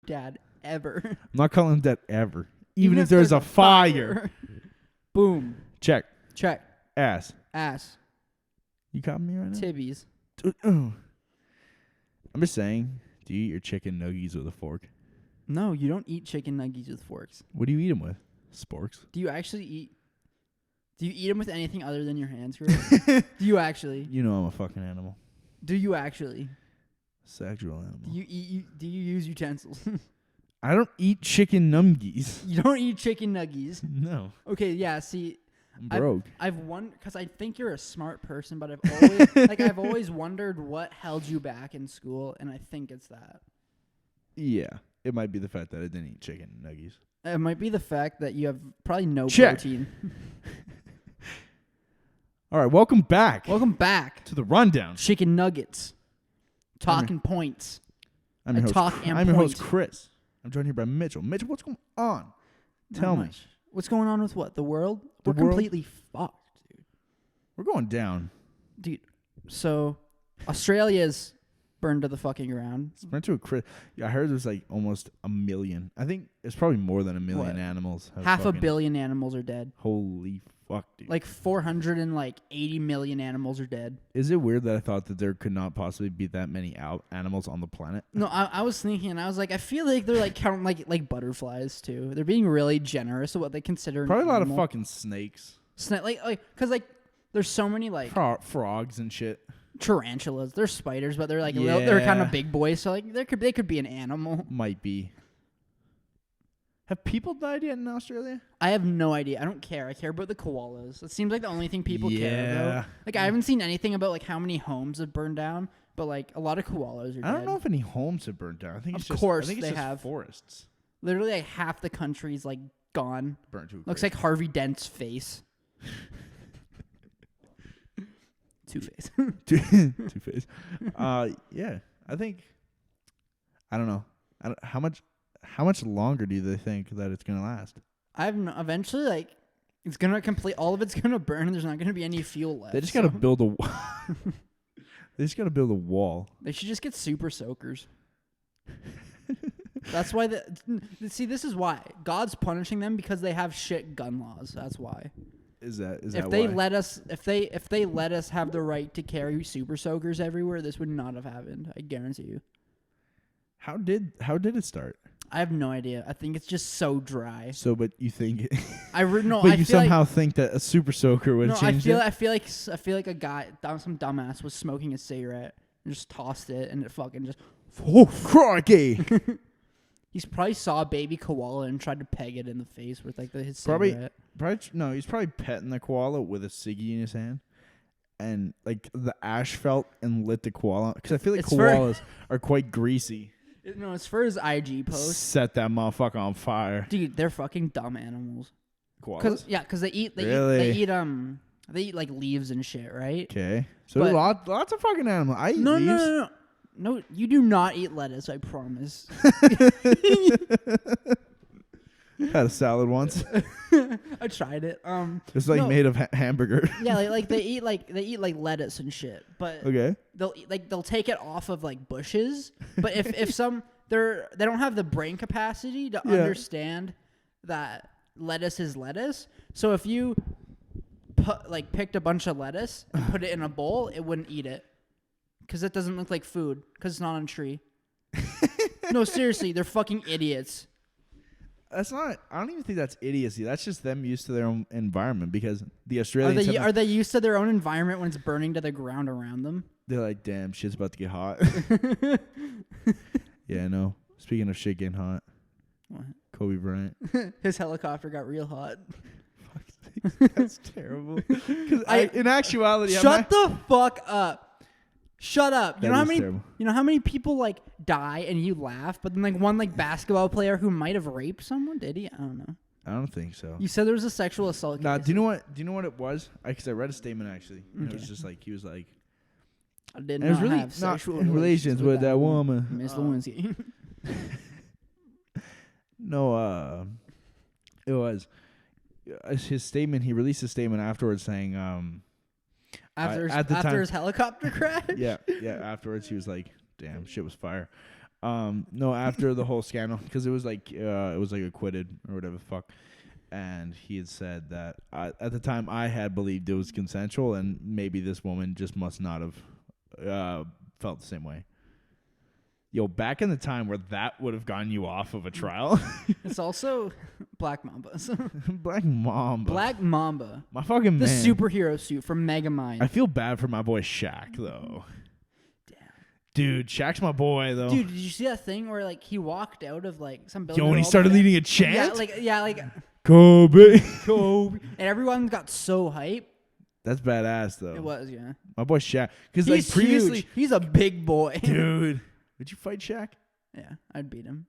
dad ever. I'm not calling him dad ever. Even if there's a fire. Boom. Check. Ass. You copying me right now? Tibbies. I'm just saying, do you eat your chicken nuggies with a fork? No, you don't eat chicken nuggies with forks. What do you eat them with? Sporks. Do you eat them with anything other than your hands, Chris? Do you actually? You know I'm a fucking animal. Do you actually? Sexual animal. Do you use utensils? I don't eat chicken nuggies. You don't eat chicken nuggies? No. Okay, yeah, see. I'm broke. I've because I think you're a smart person, but I've always I've always wondered what held you back in school, and I think it's that. Yeah. It might be the fact that I didn't eat chicken nuggies. It might be the fact that you have probably no protein. All right, welcome back. Welcome back to the rundown. Chicken nuggets. Talking points. I'm your host, Chris. I'm joined here by Mitchell. Mitchell, what's going on? Tell me. What's going on with what? The world? We're completely fucked, dude. We're going down. Dude, so Australia's burned to the fucking ground. It's burned to a crit. Yeah, I heard there's like almost 1 million. I think it's probably more than 1 million animals. Half a billion animals are dead. Holy fuck, dude. Like 480 million animals are dead. Is it weird that I thought that there could not possibly be that many animals on the planet? No, I was thinking, I was like, I feel like they're like counting like butterflies too. They're being really generous of what they consider probably an a lot animal. of fucking snakes. Because there's so many like frogs and shit. Tarantulas. They're spiders, but they're like they're kind of big boys. So like they could be an animal. Might be. Have people died yet in Australia? I have no idea. I don't care. I care about the koalas. It seems like the only thing people care about. Like I haven't seen anything about like how many homes have burned down, but like a lot of koalas are dead. I don't know if any homes have burned down. I think they have forests. Literally like half the country's like gone. Burnt to a Looks like Harvey Dent's face. Two-Face. Two-Face. Yeah. I think I don't know. How much longer do they think that it's gonna last? Eventually, like, it's gonna complete. All of it's gonna burn, and there's not gonna be any fuel left. They just gotta build a. They just gotta build a wall. They should just get super soakers. That's why see. This is why God's punishing them because they have shit gun laws. That's why. Is that if they let us have the right to carry super soakers everywhere, this would not have happened. I guarantee you. How did it start? I have no idea. I think it's just so dry. So, but you think it but you somehow think that a super soaker would change it? I feel like a guy, some dumbass, was smoking a cigarette and just tossed it, and it fucking just. Oh, crikey! He's probably saw a baby koala and tried to peg it in the face with like his cigarette. No, he's probably petting the koala with a ciggy in his hand, and like the ash felt and lit the koala because I feel like koalas are quite greasy. No, it's for his IG post. Set that motherfucker on fire, dude. They're fucking dumb animals. Koalas? Because they eat like leaves and shit, right? Okay, so lots of fucking animals. I eat leaves. No, you do not eat lettuce, I promise. Had a salad once. I tried it. It's like made of hamburger. Yeah, like they eat lettuce and shit. But okay, they'll take it off of like bushes. But if they don't have the brain capacity to understand that lettuce is lettuce. So if you picked a bunch of lettuce and put it in a bowl, it wouldn't eat it. Because it doesn't look like food. Because it's not on a tree. No, seriously, they're fucking idiots. That's not. I don't even think that's idiocy. That's just them used to their own environment. Because the Australians are they used to their own environment when it's burning to the ground around them? They're like, damn, shit's about to get hot. Yeah, I know. Speaking of shit getting hot, what? Kobe Bryant. His helicopter got real hot. That's terrible. Because in actuality, shut the fuck up. Shut up. You know terrible. You know how many people like die and you laugh, but then like one like basketball player who might have raped someone, did he? I don't know. I don't think so. You said there was a sexual assault case. Do you know what it was? Because I read a statement actually. And it was just like he was like, I did not really have sexual relations with that woman, Miss Lewinsky. No, it was his statement. He released a statement afterwards saying, after his helicopter crash. Yeah. Afterwards, he was like, "Damn, shit was fire." No, after the whole scandal, because it was like acquitted or whatever the fuck, and he had said that at the time I had believed it was consensual, and maybe this woman just must not have felt the same way. Yo, back in the time where that would have gotten you off of a trial. It's also Black Mambas. Black Mamba. Black Mamba. My fucking the man. superhero suit from Megamind. I feel bad for my boy Shaq, though. Damn. Dude, Shaq's my boy, though. Dude, did you see that thing where like he walked out of like some building? Yo, when he started leading a chant? Yeah, like Kobe. Kobe. And everyone got so hype. That's badass, though. It was, yeah. My boy Shaq. Because He's like previously, huge. He's a big boy. Dude. Would you fight Shaq? Yeah, I'd beat him.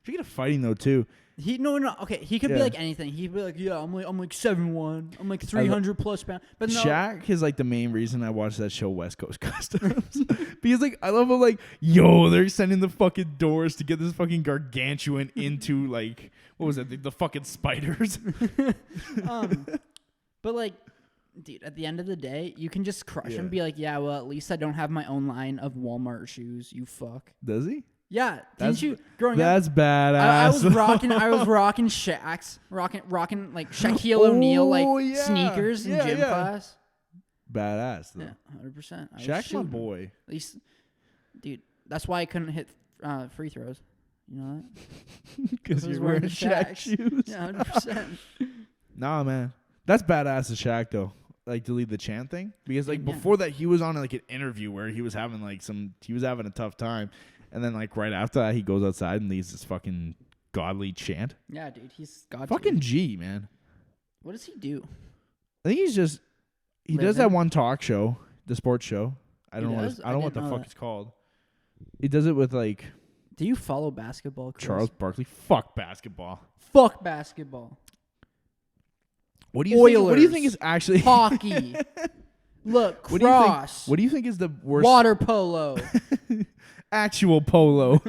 Speaking of fighting, though, too. No. Okay, he could be like anything. He'd be like, yeah, I'm like 7'1". I'm like 300 plus pounds. But no. Shaq is like the main reason I watched that show, West Coast Customs. Because like I love how like, yo, they're sending the fucking doors to get this fucking gargantuan into like, what was it? The fucking spiders. But like, dude, at the end of the day, you can just crush him. Be like, yeah, well, at least I don't have my own line of Walmart shoes. You fuck. Does he? Yeah, didn't you growing up? That's badass. I was rocking Shaq's, rocking like Shaquille O'Neal like sneakers in gym class. Badass though. Yeah, 100%. Shaq's my boy. At least, dude, that's why I couldn't hit free throws. You know that? Because you're wearing Shaq shoes. Yeah, 100%. Nah, man, that's badass of Shaq though. Like to lead the chant thing, because like before that he was on like an interview where he was having like he was having a tough time. And then, like, right after that, he goes outside and leads this fucking godly chant. Yeah, dude, he's godly. Fucking G, man. What does he do? I think he's just... He does that one talk show, the sports show. I don't know what the fuck it's called. He does it with, like... Do you follow basketball, Chris? Charles Barkley? Fuck basketball. Fuck basketball. What do you think is actually... Hockey. Look, cross. What do you think is the worst... Water polo. Actual polo.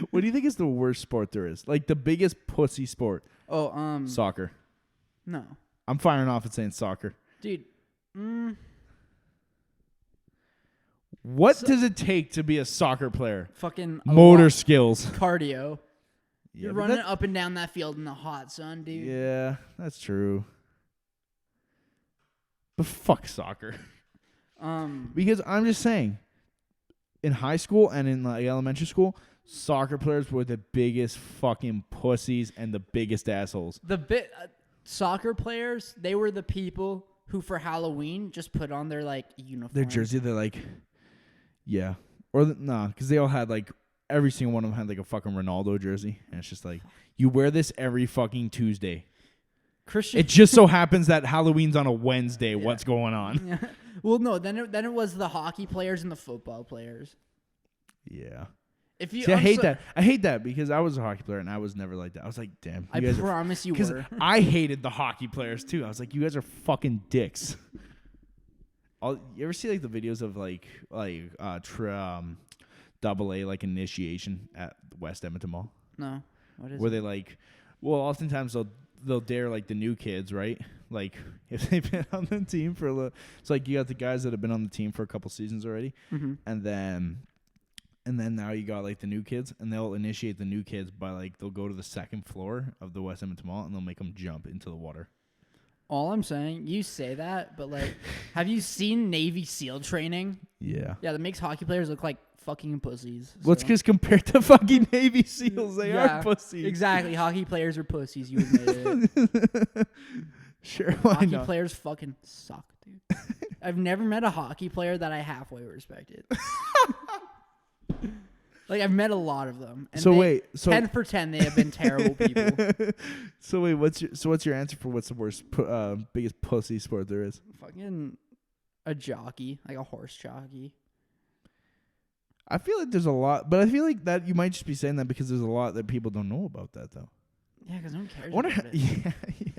What do you think is the worst sport there is? Like the biggest pussy sport? Oh, soccer. No. I'm firing off and saying soccer. Dude. What does it take to be a soccer player? Fucking motor skills. Cardio. Yeah, You're running up and down that field in the hot sun, dude. Yeah, that's true. But fuck soccer. Because I'm just saying, in high school and in like elementary school, soccer players were the biggest fucking pussies and the biggest assholes. Soccer players, they were the people who for Halloween just put on their like uniform. Their jersey, they're like, yeah. Or because they all had like, every single one of them had like a fucking Ronaldo jersey. And it's just like, you wear this every fucking Tuesday. Christian. It just so happens that Halloween's on a Wednesday. Yeah. What's going on? Yeah. Well, no. Then it was the hockey players and the football players. Yeah. If you, see, I hate that. I hate that because I was a hocky player and I was never like that. I was like, damn. I promise you were. Because I hated the hockey players too. I was like, you guys are fucking dicks. You ever see like the videos of like double A like initiation at West Edmonton Mall? No. What is where it? They like, well, oftentimes they'll dare like the new kids, right? Like if they've been on the team for a little, it's like you got the guys that have been on the team for a couple seasons already, and then now you got like the new kids, and they'll initiate the new kids by like they'll go to the second floor of the West Edmonton Mall and they'll make them jump into the water. All I'm saying, you say that, but like, have you seen Navy SEAL training? Yeah. Yeah, that makes hockey players look like fucking pussies. Well, it's because compared to fucking Navy SEAls, they are pussies. Exactly. Hockey players are pussies. You admitted it. Sure, why hockey not? Players fucking suck, dude. I've never met a hockey player that I halfway respected. Like, I've met a lot of them. And so 10 for 10, they have been terrible people. So wait, what's your answer for what's the worst, biggest pussy sport there is? Fucking a jockey, like a horse jockey. I feel like there's a lot, but I feel like that you might just be saying that because there's a lot that people don't know about that, though. Yeah, because no one cares about it. Yeah.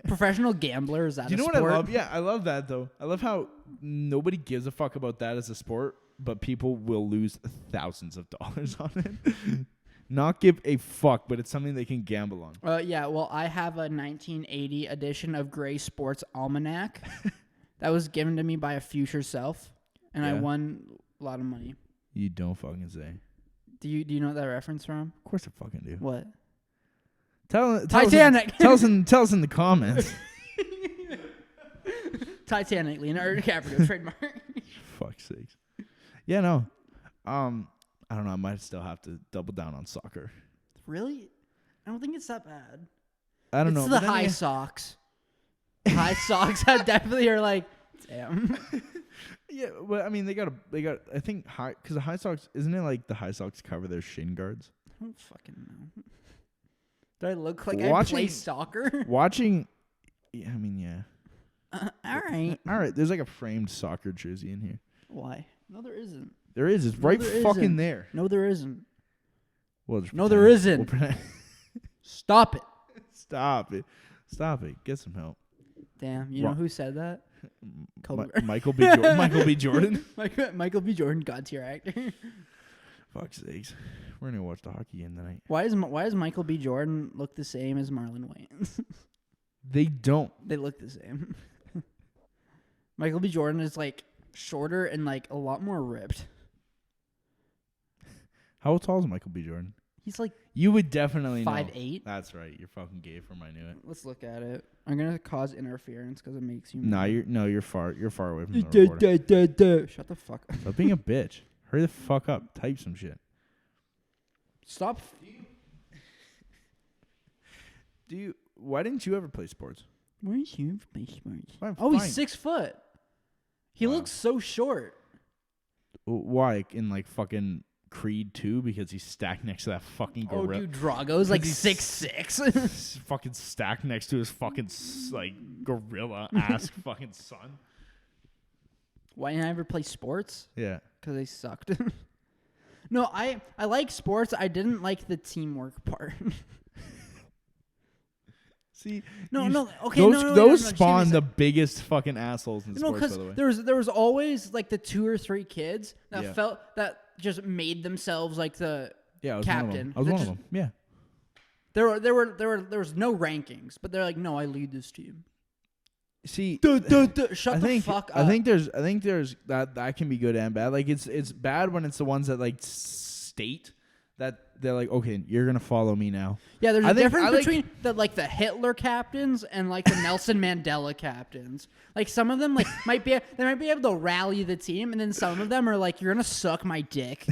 Professional gambler, is that a sport? Do you know what I love? Yeah, I love that, though. I love how nobody gives a fuck about that as a sport, but people will lose thousands of dollars on it. Not give a fuck, but it's something they can gamble on. Yeah, well, I have a 1980 edition of Gray Sports Almanac that was given to me by a future self, and I won a lot of money. You don't fucking say. Do you know that reference from? Of course I fucking do. What? Titanic. Tell us in the comments. Titanic, Leonardo DiCaprio trademark. Fuck's sakes. Yeah, no. I don't know. I might still have to double down on soccer. Really? I don't think it's that bad. I don't know. It's the high socks. High socks definitely are like, damn. Yeah, but I mean, they got. I think because the high socks, isn't it like the high socks cover their shin guards? I don't fucking know. Do I look like I play soccer? Watching, yeah, I mean, yeah. All right. All right. There's like a framed soccer jersey in here. Why? No, there isn't. There is. It's right fucking there. No, there isn't. Well, no, there isn't. Stop it. Stop it. Stop it. Get some help. Damn. You know who said that? Michael B. Jordan. Michael B. Jordan. Michael B. Jordan, God tier actor. Fuck's sakes. We're gonna watch the hockey game tonight. Why does Michael B. Jordan look the same as Marlon Wayans? They don't. They look the same. Michael B. Jordan is like shorter and like a lot more ripped. How tall is Michael B. Jordan? He's like you would definitely 5'8". That's right. You're fucking gay from I knew it. Let's look at it. I'm gonna cause interference because it makes you. You're far away from the recorder. Shut the fuck up. Stop being a bitch. Hurry the fuck up. Type some shit. Stop. Why didn't you ever play sports? Why didn't you ever play sports? Oh, he's 6 foot. He looks so short. Why? In like fucking Creed 2 because he's stacked next to that fucking gorilla. Oh, dude, Drago's like 6'6". Fucking stacked next to his fucking like gorilla ass fucking son. Why didn't I ever play sports? Yeah, because they sucked. No, I like sports. I didn't like the teamwork part. See, okay. Those spawn the biggest fucking assholes in sports. By the way, there was always like the 2 or 3 kids that felt that just made themselves like the captain. I was one of them. Yeah. There was no rankings, but they're like, no, I lead this team. See, shut the fuck up. I think there's that can be good and bad. Like it's bad when it's the ones that like state that they're like, okay, you're gonna follow me now. Yeah, there's a difference between the Hitler captains and like the Nelson Mandela captains. Like some of them like might be able to rally the team, and then some of them are like, you're gonna suck my dick.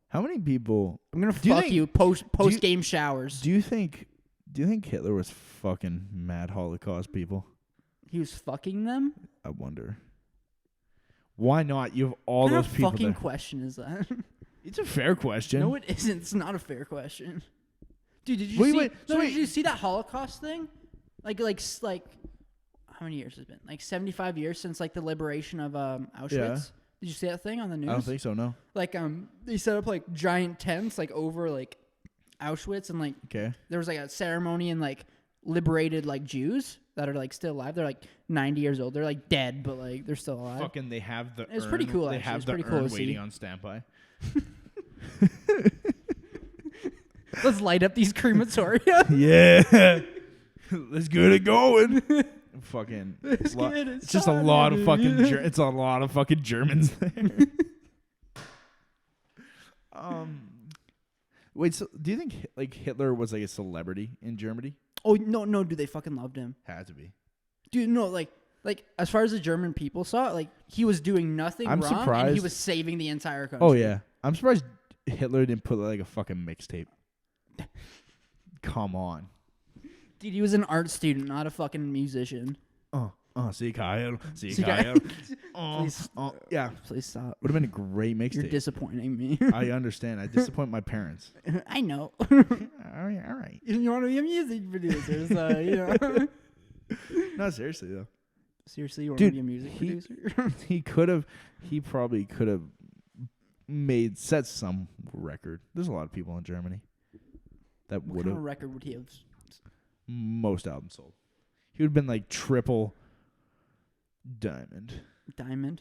How many people? I'm gonna fuck you post game showers. Do you think Hitler was fucking mad Holocaust people? He was fucking them? I wonder. Why not? You have all those people. What fucking question is that? It's a fair question. No, it isn't. It's not a fair question. Dude, did you see that Holocaust thing? Like how many years has it been? Like 75 years since like the liberation of Auschwitz. Yeah. Did you see that thing on the news? I don't think so, no. Like they set up like giant tents like over like Auschwitz, and like there was like a ceremony and like liberated like Jews that are like still alive. They're like 90 years old. They're like dead, but like they're still alive. Fucking they have the It's pretty cool. They actually. have it's the pretty urn cool waiting on standby. Let's light up these crematoria. Yeah. Let's get it going. Fucking it's just a lot of fucking it's a lot of fucking Germans there. Wait, so do you think like Hitler was like a celebrity in Germany? Oh no, dude, they fucking loved him. Had to be. Dude, no, like as far as the German people saw it, like he was doing nothing wrong, surprised. and he was saving the entire country. Oh yeah, I'm surprised Hitler didn't put like a fucking mixtape. Come on. Dude, he was an art student, not a fucking musician. See Kyle. Please, yeah. Please stop. Would have been a great mixtape. You're disappointing me. I understand. I disappoint my parents. I know. All right. You want to be a music producer, so you know. No, seriously though. Seriously, you want to be a music producer? He probably could have set some record. There's a lot of people in Germany that would have. What kind of record would he have? Most albums sold. He would have been like triple diamond. Diamond?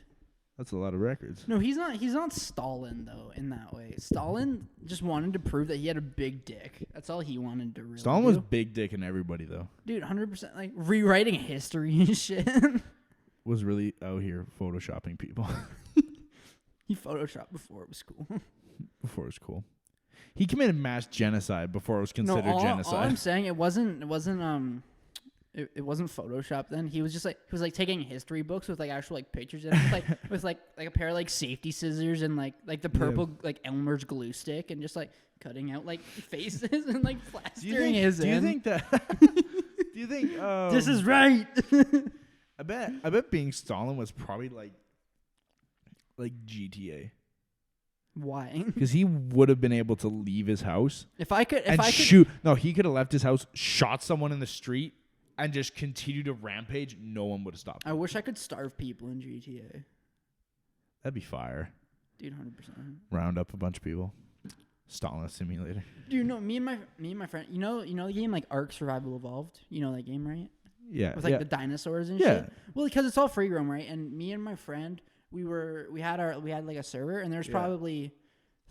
That's a lot of records. No, he's not Stalin though in that way. Stalin just wanted to prove that he had a big dick. That's all he wanted to really Stalin was big dick in everybody though. Dude, 100% like rewriting history and shit. Was really out here photoshopping people. He photoshopped before it was cool. Before it was cool. He committed mass genocide before it was considered genocide. All I'm saying, it wasn't Photoshop then. He was like taking history books with like actual like pictures in it, like with like a pair of like safety scissors and like the purple like Elmer's glue stick and just like cutting out like faces and like plastering his in. Do you think that? Do you think this is right? I bet being Stalin was probably like GTA. Why? Because he would have been able to leave his house if I could shoot. No, he could have left his house, shot someone in the street, and just continued to rampage. No one would have stopped him. I wish I could starve people in GTA. That'd be fire. Dude, 100%. Round up a bunch of people. Stalin simulator. Dude, no, me and my friend, you know the game like Ark Survival Evolved? You know that game, right? Yeah. With like the dinosaurs and shit. Well, because it's all free roam, right? And me and my friend, we had like a server, and there's probably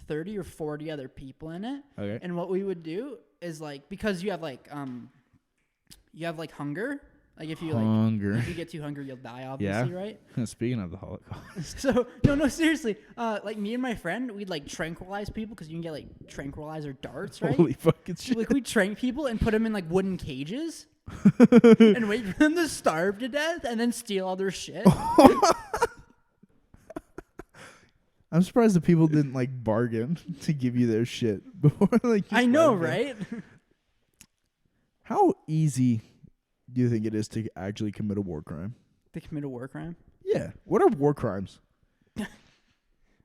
30 or 40 other people in it. Okay. And what we would do is like, because you have like hunger. Like if you get too hungry, you'll die. Obviously, right? Speaking of the Holocaust. So no, seriously. Like me and my friend, we'd like tranquilize people because you can get like tranquilizer darts, right? Holy fucking shit! Like we'd trank people and put them in like wooden cages and wait for them to starve to death, and then steal all their shit. I'm surprised the people didn't like bargain to give you their shit before. Like I know, right? How easy do you think it is to actually commit a war crime? To commit a war crime? Yeah. What are war crimes? I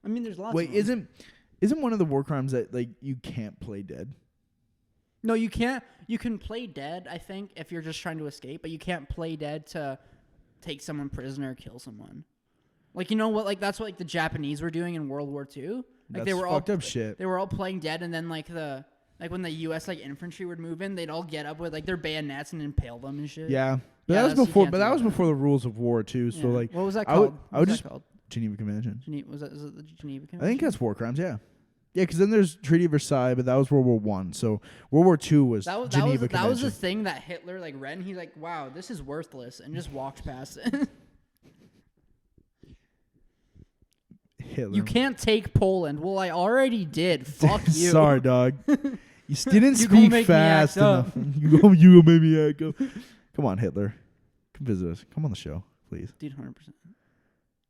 mean, there's lots. Wait, of them. isn't one of the war crimes that like you can't play dead? No, you can't. You can play dead, I think, if you're just trying to escape, but you can't play dead to take someone prisoner or kill someone. Like, you know what? Like, that's what like the Japanese were doing in World War II. Like, that's they were fucked all up shit. They were all playing dead, and then like when the U.S. like infantry would move in, they'd all get up with like their bayonets and impale them and shit. Yeah, but that was before. But that was before the rules of war too. So like, what was that called? I would just called? Geneva Convention. Was it the Geneva Convention? I think that's war crimes. Yeah. Yeah, because then there's Treaty of Versailles, but that was World War One. So World War II was Geneva Convention. That was the thing that Hitler like read, and he's like, "Wow, this is worthless," and just walked past it. Hitler. You can't take Poland. Well, I already did. Fuck you. Sorry, dog. You didn't speak fast enough. You gonna make me act up. Come on, Hitler. Come visit us. Come on the show, please. Dude, 100%.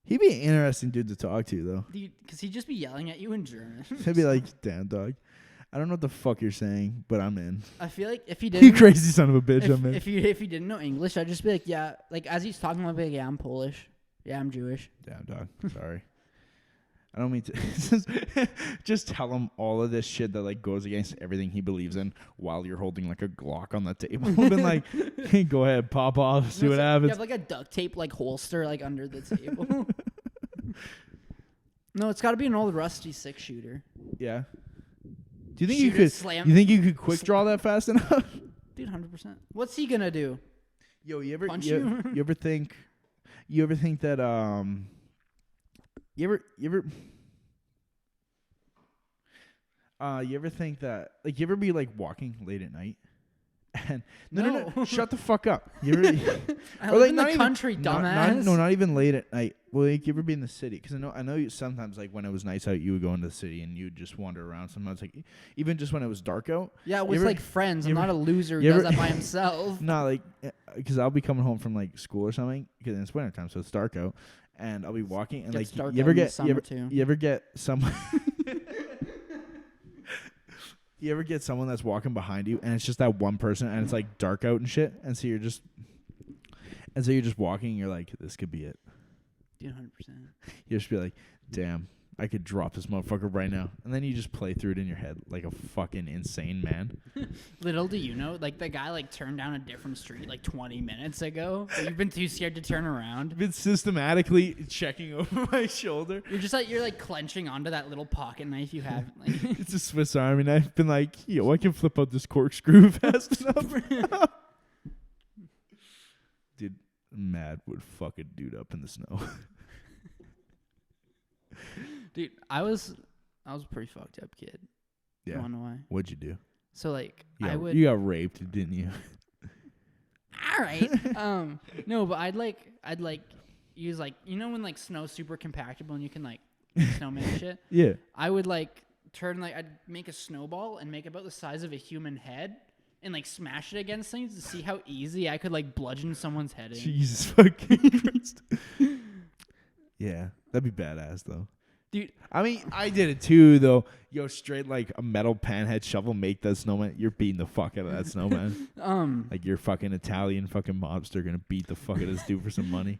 He'd be an interesting dude to talk to, though. Dude, because he'd just be yelling at you in German. He'd be like, damn, dog. I don't know what the fuck you're saying, but I'm in. I feel like if he didn't... You crazy son of a bitch, I'm in. If he didn't know English, I'd just be like, yeah. Like, as he's talking, I'd be like, yeah, I'm Polish. Yeah, I'm Jewish. Damn, dog. Sorry. I don't mean to... just tell him all of this shit that, like, goes against everything he believes in while you're holding, like, a Glock on the table. And, like, hey, go ahead, pop off, see what happens. You have, like, a duct tape, like, holster, like, under the table. No, it's got to be an old rusty 6-shooter. Yeah. Do you think you could? You think you could quick draw that fast enough? Dude, 100%. What's he gonna do? Yo, you ever punch you? You ever think that you ever think that like you ever be like walking late at night and no, shut the fuck up. You ever, I live in the country, dumbass. Not even late at night. Well, like, you ever be in the city? Because I know you sometimes, like, when it was nice out, you would go into the city and you would just wander around. Sometimes, like, even just when it was dark out. Yeah, with, like, friends. I'm not a loser who does that by himself. No, like, because I'll be coming home from, like, school or something, because it's wintertime, so it's dark out, and I'll be walking, and, like, you ever get someone... You ever get someone that's walking behind you, and it's just that one person, and it's, like, dark out and shit, and so you're just walking, and you're like, this could be it. Dude, 100%. You just be like, damn, I could drop this motherfucker right now. And then you just play through it in your head like a fucking insane man. Little do you know, like, the guy, like, turned down a different street, like, 20 minutes ago. But you've been too scared to turn around. You've been systematically checking over my shoulder. You're like, clenching onto that little pocket knife you have. Like. It's a Swiss Army knife. Been like, yo, I can flip out this corkscrew fast enough. Dude, Mad would fuck a dude up in the snow. Dude, I was a pretty fucked up kid. Yeah. I don't know why. What'd you do? So like you got raped, didn't you? All right. No, but I'd use like, you know when like snow's super compactable and you can like snowman shit? Yeah. I would like I'd make a snowball and make about the size of a human head and like smash it against things to see how easy I could like bludgeon someone's head in. Jesus fucking Christ. Yeah, that'd be badass though. Dude, I mean, I did it too though. Yo, straight like a metal panhead shovel, make that snowman. You're beating the fuck out of that snowman. Like you're fucking Italian fucking mobster gonna beat the fuck out of this dude for some money.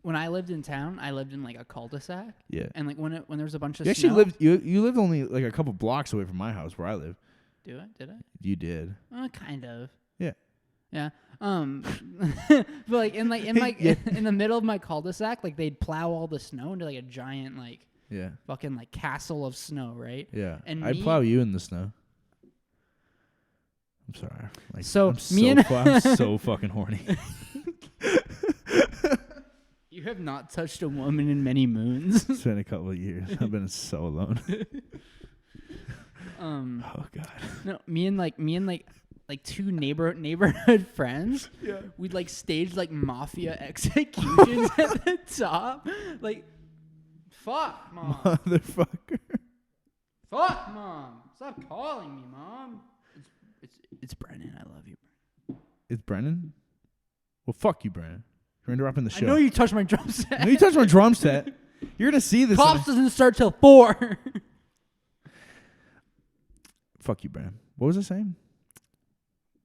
When I lived in town, I lived in like a cul-de-sac. Yeah. And like when there was a bunch of you snow. actually lived you lived only like a couple blocks away from my house where I live. Did I? You did. Kind of. Yeah. Yeah. But like in my in the middle of my cul-de-sac, like they'd plow all the snow into like a giant like fucking like castle of snow, right? Yeah. And I'd plow you in the snow. I'm sorry. Like, so I'm so fucking horny. You have not touched a woman in many moons. It's been a couple of years. I've been so alone. Oh god. No, me and like two neighborhood friends. Yeah. We'd like stage like Mafia Executions at the top. Like, fuck, Mom. Motherfucker. Fuck, Mom. Stop calling me, Mom. It's Brennan. I love you. It's Brennan? Well, fuck you, Brennan. You're interrupting the show. I know you touched my drum set. I know you touched my drum set. You're going to see this. Cops doesn't start till 4. Fuck you, Brennan. What was I saying?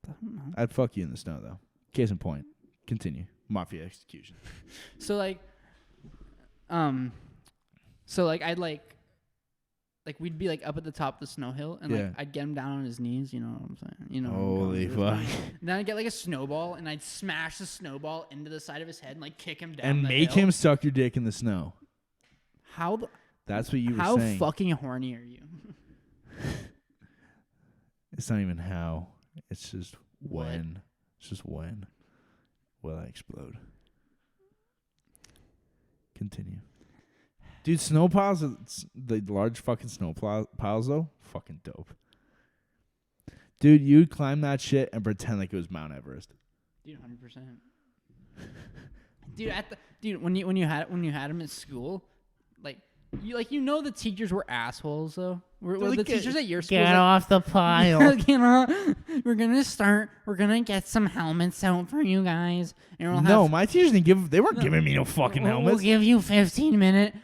I don't know. I'd fuck you in the snow, though. Case in point. Continue. Mafia Execution. So, like, I'd like we'd be like up at the top of the snow hill and like I'd get him down on his knees, you know what I'm saying? You know. Holy fuck. And then I'd get like a snowball and I'd smash the snowball into the side of his head and like kick him down. And make him suck your dick in the snow. That's what you were saying. How fucking horny are you? It's not even how. It's just when. It's just when will I explode. Continue. Dude, snow piles, the large fucking snow piles, though, fucking dope. Dude, you'd climb that shit and pretend like it was Mount Everest. Dude, 100%. Dude, when you had him at school, you know the teachers were assholes though. Were the teachers at your school? Get off the pile. We're gonna get some helmets out for you guys. And my teachers didn't give. They weren't giving me no fucking helmets. We'll give you 15-minute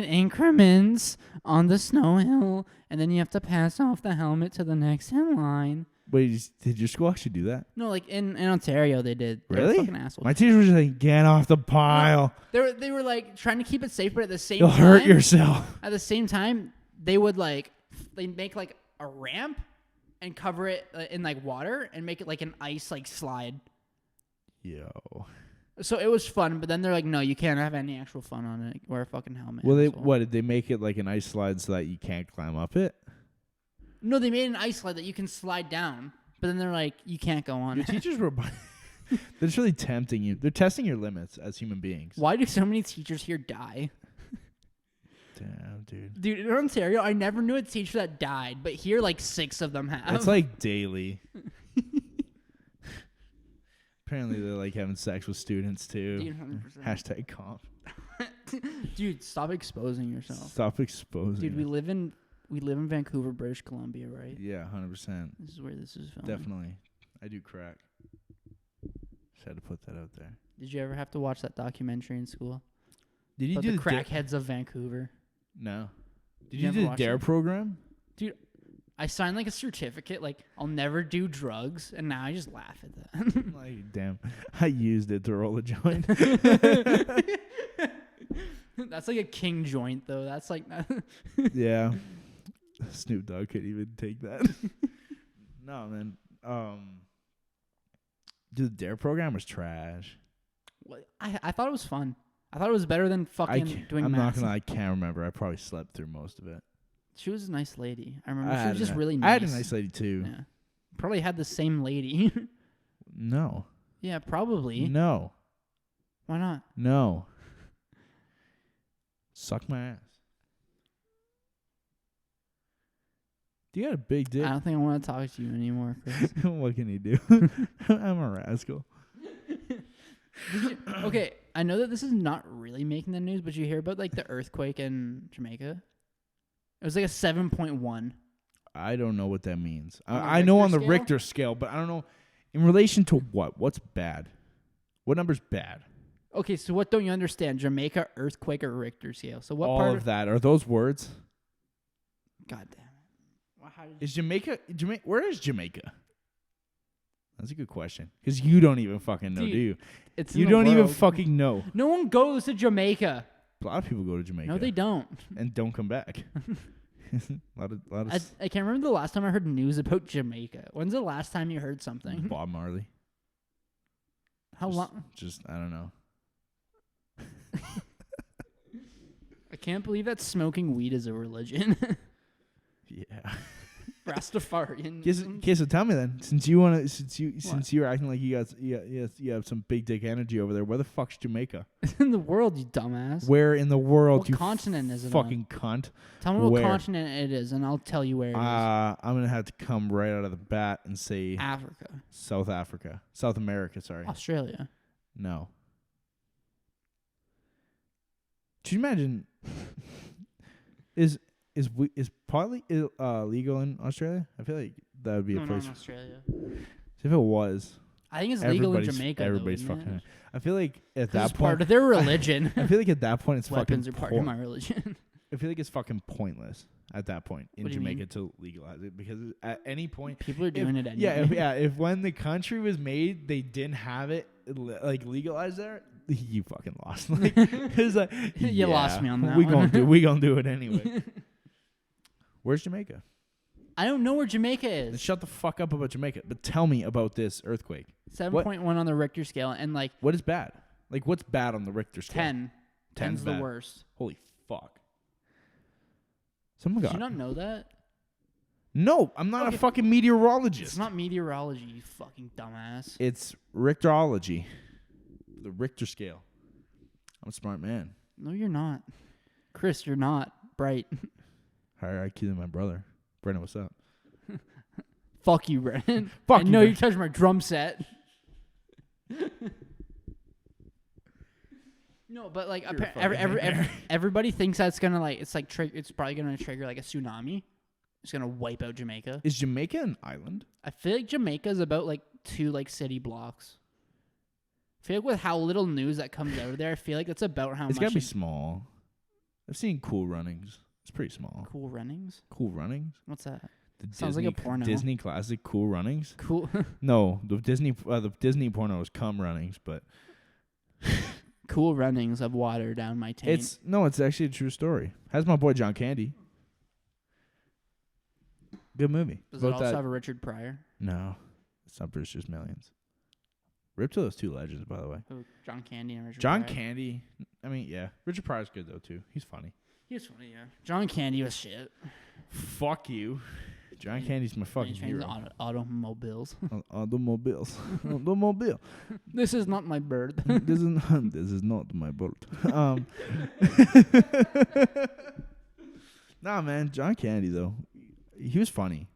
increments on the snow hill, and then you have to pass off the helmet to the next in line. Wait, did your school actually do that? No, like in Ontario they did. Really? They were fucking assholes. My teachers were just like, get off the pile. No, they were like trying to keep it safe, but at the same time, you'll hurt yourself. At the same time, they would they'd make like a ramp and cover it in like water and make it like an ice like slide. Yo. So it was fun, but then they're like, no, you can't have any actual fun on it. Wear a fucking helmet. Well, did they make it like an ice slide so that you can't climb up it? No, they made an ice slide that you can slide down, but then they're like, you can't go on. Your teachers were... They're just really tempting you. They're testing your limits as human beings. Why do so many teachers here die? Damn, dude. Dude, in Ontario, I never knew a teacher that died, but here, like, 6 of them have. It's like daily. Apparently, they're like having sex with students too. Dude, 100%. #comp. Dude, stop exposing yourself. Stop exposing. Dude, we live in Vancouver, British Columbia, right? Yeah, 100%. This is where this is filmed. Definitely. I do crack. Just had to put that out there. Did you ever have to watch that documentary in school? Did you do the crackheads of Vancouver? No. Did you do the DARE program? Dude, I signed like a certificate, like I'll never do drugs, and now I just laugh at that. Like, damn, I used it to roll a joint. That's like a king joint, though. That's like, yeah. Snoop Dogg couldn't even take that. No, man. Dude, the DARE program was trash. I thought it was fun. I thought it was better than fucking doing I'm math. not gonna lie, I can't remember. I probably slept through most of it. She was a nice lady. I remember she was just really nice. I had a nice lady too. Yeah. Probably had the same lady. No. Yeah, probably. No. Why not? No. Suck my ass. You got a big dick. I don't think I want to talk to you anymore, Chris. What can you do? I'm a rascal. Okay, I know that this is not really making the news, but you hear about like the earthquake in Jamaica? It was like a 7.1. I don't know what that means. On the I know on the Richter Richter scale, but I don't know in relation to what. What's bad? What number's bad? Okay, so what don't you understand? Jamaica, earthquake, or Richter scale? So what All part of that are those words? God damn it. Well, Is Jamaica? Where is Jamaica? That's a good question. Because you don't even fucking know, Dude, do you? it's You in the don't even world. fucking know. No one goes to Jamaica. A lot of people go to Jamaica. No, they don't. And don't come back. a lot of I can't remember the last time I heard news about Jamaica. When's the last time you heard something? Bob Marley. How long? Just, I don't know. I can't believe that smoking weed is a religion. Yeah. Rastafarian. Okay, so tell me then, since you're acting like you have some big dick energy over there, where the fuck's Jamaica? It's in the world, you dumbass. Where in the world? What you continent is it fucking on? cunt. Tell me what continent it is, and I'll tell you where it is. I'm gonna have to come right out of the bat and say Africa. South America. Sorry. Australia. No. Could you imagine? Is partly legal in Australia? I feel like that would be a place. Not in Australia. If it was, I think it's legal in everybody's- Jamaica. Everybody's though, isn't fucking. it? I feel like at This that is point, part of their religion. I feel like at that point it's Weapons are fucking. part of my religion. I feel like it's fucking pointless at that point in What do you Jamaica mean? to legalize it, because at any point People are doing it anyway. if when the country was made they didn't have it like legalized there, you fucking lost. Like, it's like, You lost me on that we one. we gonna do it anyway. Where's Jamaica? I don't know where Jamaica Then is. shut the fuck up about Jamaica. But tell me about this earthquake. 7.1 on the Richter scale, and like What is bad? Like, what's bad on the Richter scale? 10. 10's 10's the bad. worst. Holy fuck. Someone Did got you not know that? No, I'm not Okay. a fucking meteorologist. It's not meteorology, you fucking dumbass. It's Richterology. The Richter scale. I'm a smart man. No, you're not. Chris, you're not bright. Higher IQ than my brother. Brennan, what's up? Fuck you, Brennan. Fuck I you, know Brennan. you touched my drum set. No, but like You're a fucking everybody thinks that's gonna like it's probably gonna trigger like a tsunami. It's gonna wipe out Jamaica. Is Jamaica an island? I feel like Jamaica is about like 2 like city blocks. I feel like with how little news that comes out of there, I feel like that's about how It's much. gotta be small. I've seen Cool Runnings. It's pretty small. Cool Runnings. Cool Runnings? What's that? The Sounds like a porno. Disney classic Cool Runnings? Cool. No, the Disney porno is Cum Runnings, but Cool Runnings of water down my taint. it's actually a true story. Has my boy John Candy. Good movie. Does it also have a Richard Pryor? No, it's not Bruce, just Millions. Rip to those two legends, by the way. Who, John Candy and Richard John Pryor? Candy. I mean, yeah, Richard Pryor's good though too. He's funny. He was funny, yeah. John Candy was shit. Fuck you. John Candy's my fucking He trains hero. automobiles. Automobiles. Automobile. This is not my bird. This is not my boat. Nah, man, John Candy though, he was funny.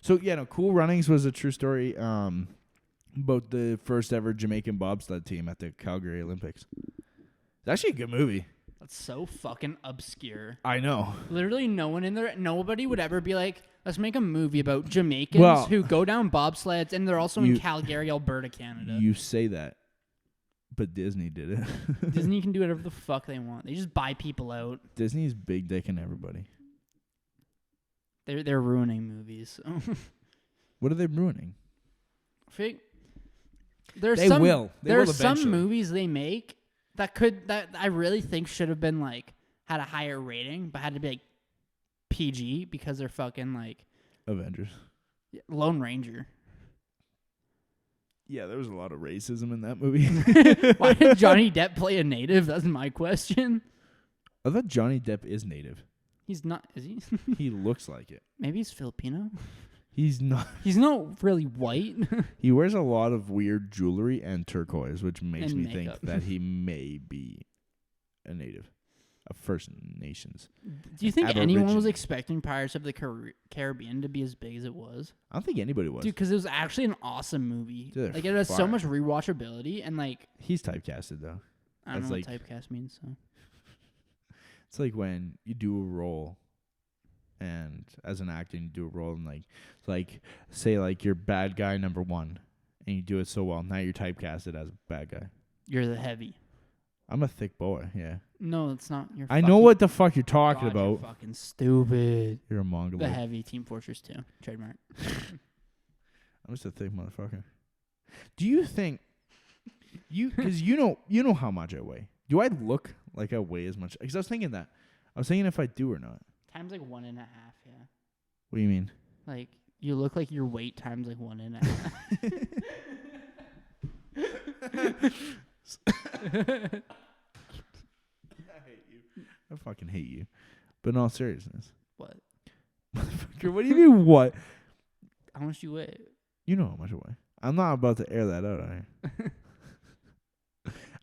So yeah, no, Cool Runnings was a true story about the first ever Jamaican bobsled team at the Calgary Olympics. It's actually a good movie. That's so fucking obscure. I know. Literally no one in there, nobody would ever be like, let's make a movie about Jamaicans who go down bobsleds and they're also in Calgary, Alberta, Canada. You say that, but Disney did it. Disney can do whatever the fuck they want. They just buy people out. Disney's big dicking everybody. They're ruining movies. What are they ruining? There's They some, will. They There's will some eventually. movies they make that I really think should have been like had a higher rating, but had to be like PG because they're fucking like Avengers. Lone Ranger. Yeah, there was a lot of racism in that movie. Why did Johnny Depp play a native? That's my question. I thought Johnny Depp is native. He's not, is he? He looks like it. Maybe he's Filipino. He's not. He's not really white. He wears a lot of weird jewelry and turquoise, which makes And me makeup. think that he may be a native of First Nations. Do you think anyone was Aborigine. expecting Pirates of the Caribbean to be as big as it was? I don't think anybody was. Dude, because it was actually an awesome movie. Dude, Like, it has so fire. much rewatchability, and like, He's typecasted though. I don't That's know like- what typecast means. So It's like when you do a role and as an actor, you do a role and like say like you're bad guy number 1, and you do it so well. Now you're typecasted as a bad guy. You're the heavy. I'm a thick boy. Yeah. No, it's not. I know what the fuck you're talking God, about. You're fucking stupid. You're a mongoloid. The heavy Team Fortress 2 trademark. I'm just a thick motherfucker. Do you think because you know how much I weigh? Do I look like I weigh as much? Because I was thinking that. I was thinking if I do or not. Times like 1.5. Yeah. What do you mean? Like you look like your weight times like 1.5. I hate you. I fucking hate you. But in all seriousness. What? Motherfucker, what do you mean what? How much do you weigh? You know how much I weigh. I'm not about to air that out here.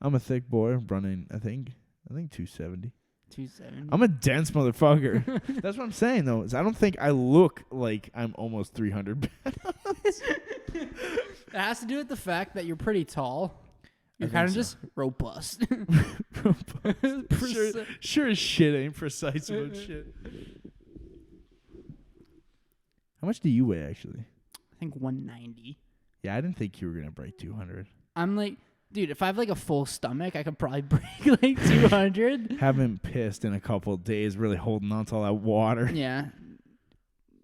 I'm a thick boy running, I think 270. 270. I'm a dense motherfucker. That's what I'm saying, though. Is I don't think I look like I'm almost 300 pounds. It has to do with the fact that you're pretty tall. You're kind of just robust. Sure as shit ain't precise about shit. How much do you weigh, actually? I think 190. Yeah, I didn't think you were going to break 200. I'm like, dude, if I have like a full stomach, I could probably break like 200. Haven't pissed in a couple of days, really holding on to all that water. Yeah.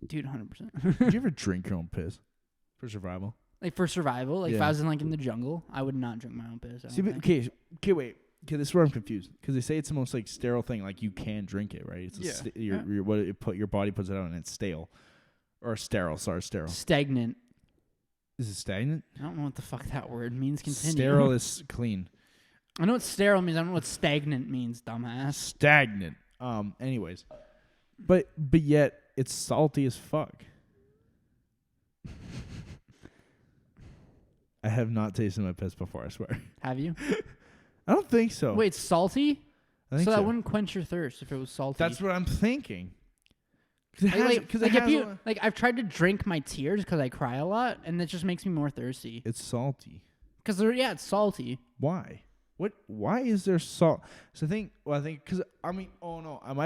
Dude, 100%. Did you ever drink your own piss for survival? Like for survival, like if Yeah. I was in the jungle, I would not drink my own piss. See, but, okay, wait. Okay, this is where I'm confused. Because they say it's the most like sterile thing. Like you can drink it, right? It's your body puts it out and it's stale. Or sterile, sterile. Stagnant. Is it stagnant? I don't know what the fuck that word means. Continue. Sterile is clean. I know what sterile means. I don't know what stagnant means, dumbass. Stagnant. Anyways. But yet it's salty as fuck. I have not tasted my piss before, I swear. Have you? I don't think so. Wait, it's salty? I think so that wouldn't quench your thirst if it was salty. That's what I'm thinking. I've tried to drink my tears because I cry a lot, and it just makes me more thirsty. It's salty. Because it's salty. Why? Why is there salt? So I think because I might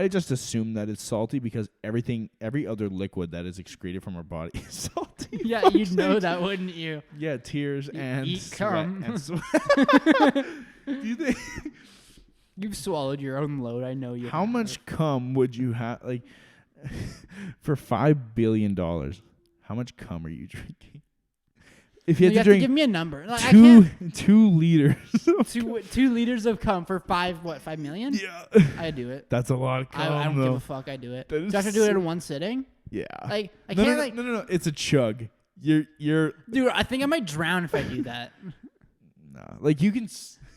have just assumed that it's salty because every other liquid that is excreted from our body is salty. Yeah, you'd know that, wouldn't you? Yeah, tears and eat sweat cum. and sweat. Do you think you've swallowed your own load? I know you. How much cum would you have? Like for $5 billion, how much cum are you drinking? If you had to drink, give me a number. Like, 2 liters. 2 liters of cum for $5 million? Yeah, I'd do it. that's a lot of cum. I don't give a fuck. I do it. Do I have to do it in one sitting? Yeah. Like I can't. No. It's a chug. You're. Dude, I think I might drown if I do that. No, like you can.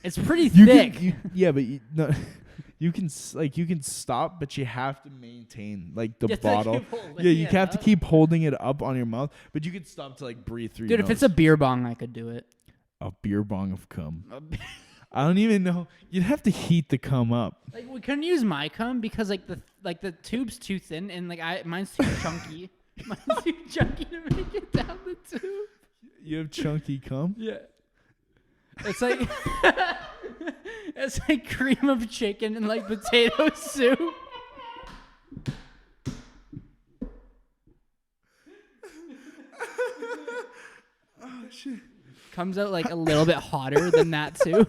It's pretty thick. You can stop, but you have to maintain like the You have to bottle. keep holding Yeah, you it have to up. keep holding it up on your mouth, but you can stop to like breathe through. Dude, your if nose. it's a beer bong, I could do it. A beer bong of cum. I don't even know. You'd have to heat the cum up. Like we couldn't use my cum because the tube's too thin and mine's too chunky. Mine's too chunky to make it down the tube. You have chunky cum? Yeah. It's like it's like cream of chicken and like potato soup. Oh shit. Comes out like a little bit hotter than that too.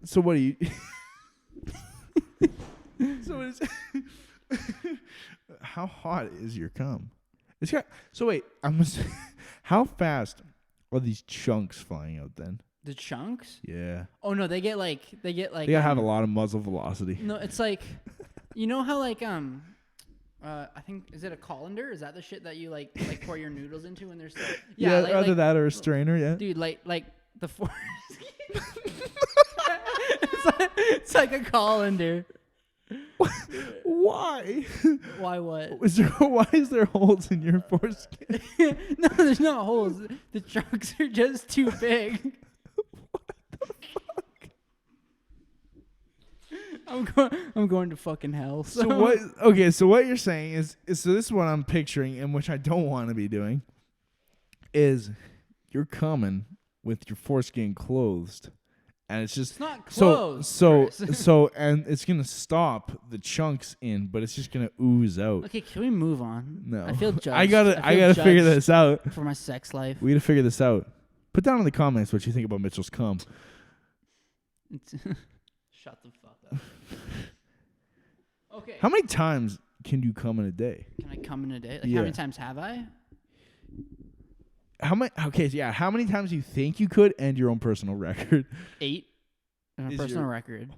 So what do you So what is how hot is your cum? So wait, how fast are these chunks flying out then? The chunks? Yeah. Oh no, they get like They gotta have a lot of muzzle velocity. No, it's like you know how I think is it a colander? Is that the shit that you like pour your noodles into when they're still either that or a strainer, yeah. Dude, like the force. It's like a colander. Why? Why what? Why is there holes in your foreskin? No, there's not holes. The chunks are just too big. What the fuck? I'm going to fucking hell. So what? Okay, so what you're saying is so this is what I'm picturing, and which I don't want to be doing, is you're coming with your foreskin closed, and it's just It's not closed. so and it's gonna stop the chunks in, but it's just gonna ooze out. Okay, can we move on? No, I feel judged. I gotta figure this out for my sex life. We gotta figure this out. Put down in the comments what you think about Mitchell's cum. Shut the fuck up. Okay. How many times can you come in a day? Can I come in a day? Like Yeah. how many times have I? How many? Okay, so yeah. How many times do you think you could, and your own personal record? 8. On a Is personal your- record.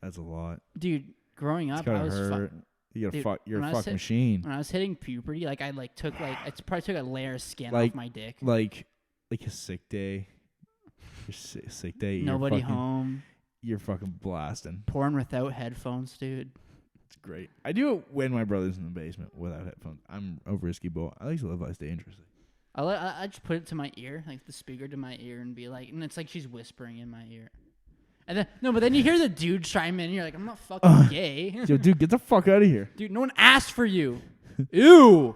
That's a lot. Dude, growing It's up, gotta I was hurt. You gotta Dude, fuck. You're when a I was fuck machine. when I was hitting puberty, like I took I probably took a layer of skin Like- off my dick. Like a sick day. Your sick day. Nobody you're fucking, home. You're fucking blasting. Porn without headphones, dude. It's great. I do it when my brother's in the basement without headphones. I'm a risky boy. I like to live life dangerously. I just put it to my ear, like the speaker to my ear, and be like, and it's like she's whispering in my ear. And then but then you hear the dude chime in, and you're like, I'm not fucking gay. Yo, dude, get the fuck out of here. Dude, no one asked for you. Ew.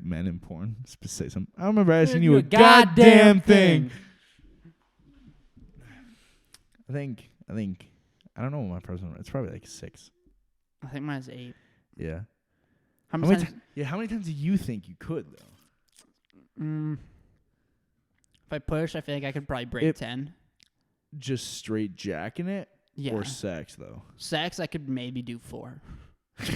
Men in porn. Say something. I remember asking You you a a goddamn thing. thing. I think. I don't know what my personal. It's probably like 6. I think mine's 8. Yeah. How many times? How many times do you think you could though? If I push, I feel like I could probably break 10. Just straight jacking it, Yeah. or sex though? Sex, I could maybe do 4. It's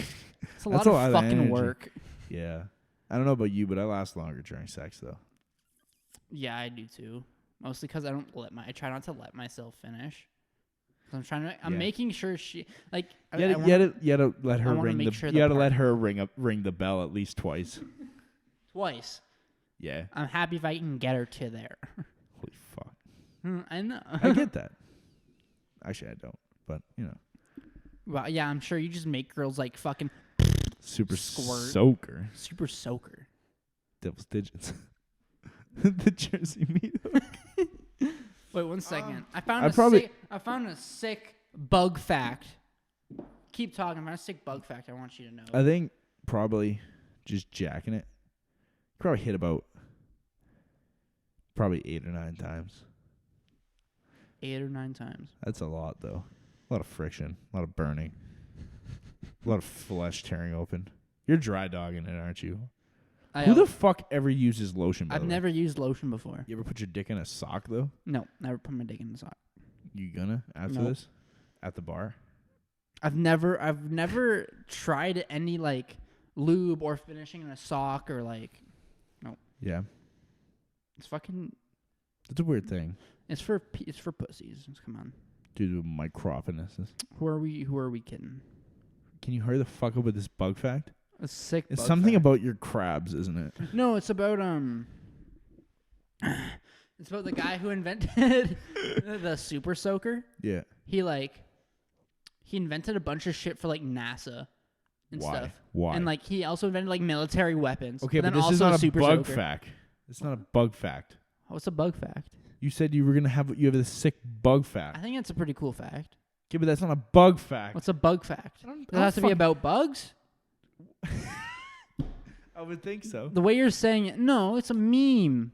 a That's lot a of lot of fucking energy. work. Yeah. I don't know about you, but I last longer during sex though. Yeah, I do too. Mostly because I try not to let myself finish. 'Cause I'm Yeah. making sure she like. You gotta let her I wanna ring make the. sure You the gotta let partner- her ring the bell at least twice. Twice. Yeah. I'm happy if I can get her to there. Holy fuck. I know. I get that. Actually, I don't. But you know, Well, yeah, I'm sure you just make girls like fucking super Squirt. soaker, super soaker. devil's digits, the Jersey meat hook. Wait 1 second. I found a sick bug fact. Keep talking. I found a sick bug fact I want you to know. I think probably just jacking it. Probably hit about 8 or 9 times. 8 or 9 times. That's a lot though. A lot of friction, a lot of burning, a lot of flesh tearing open. You're dry dogging it, aren't you? Who the fuck ever uses lotion? By I've the way? never used lotion before. You ever put your dick in a sock though? No, never put my dick in the sock. You gonna after Nope. this at the bar? I've never tried any like lube or finishing in a sock or like. Yeah, It's fucking. it's a weird thing. It's for pussies. Come on. Due to micropenises. Who are we kidding? Can you hurry the fuck up with this bug fact? A sick. It's bug something fact. about your crabs, isn't it? No, it's about It's about the guy who invented the super soaker. Yeah. He invented a bunch of shit for like NASA and Why? stuff. Why? And like he also invented like military weapons. Okay, but then this is also not a super bug soaker. fact. It's not a bug fact. What's a bug fact? You said you were gonna have this sick bug fact. I think it's a pretty cool fact. Okay, but that's not a bug fact. What's a bug fact? I Does it have to be about bugs? I would think so. The way you're saying it, no, it's a meme.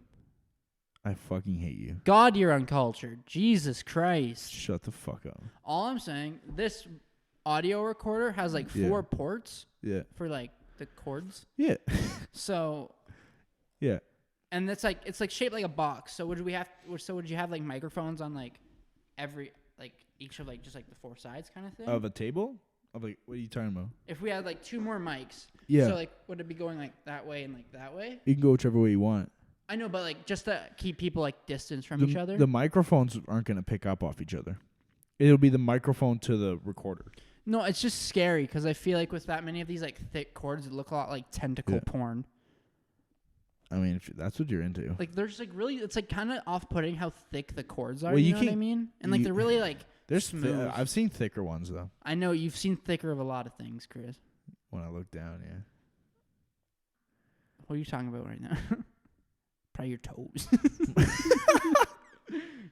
I fucking hate you. God, you're uncultured. Jesus Christ. Shut the fuck up. All I'm saying, this audio recorder has like Yeah. 4 ports Yeah. for like the cords. Yeah. So, Yeah. and it's like shaped like a box. So would you have like microphones on like each of like just like the 4 sides kind of thing? Of a table? Of like, what are you talking about? If we had like 2 more mics. Yeah. So like would it be going like that way and like that way? You can go whichever way you want. I know, but like just to keep people like distance from each other. The microphones aren't going to pick up off each other. It'll be the microphone to the recorder. No, it's just scary because I feel like with that many of these like thick cords, it look a lot like tentacle porn. I mean, if that's what you're into. Like they're just like really, it's like kind of off-putting how thick the cords are. Well, you you know what I can- mean? And like they're really like smooth. I've seen thicker ones though. I know you've seen thicker of a lot of things, Chris. When I look down, yeah. What are you talking about right now? Probably your toes.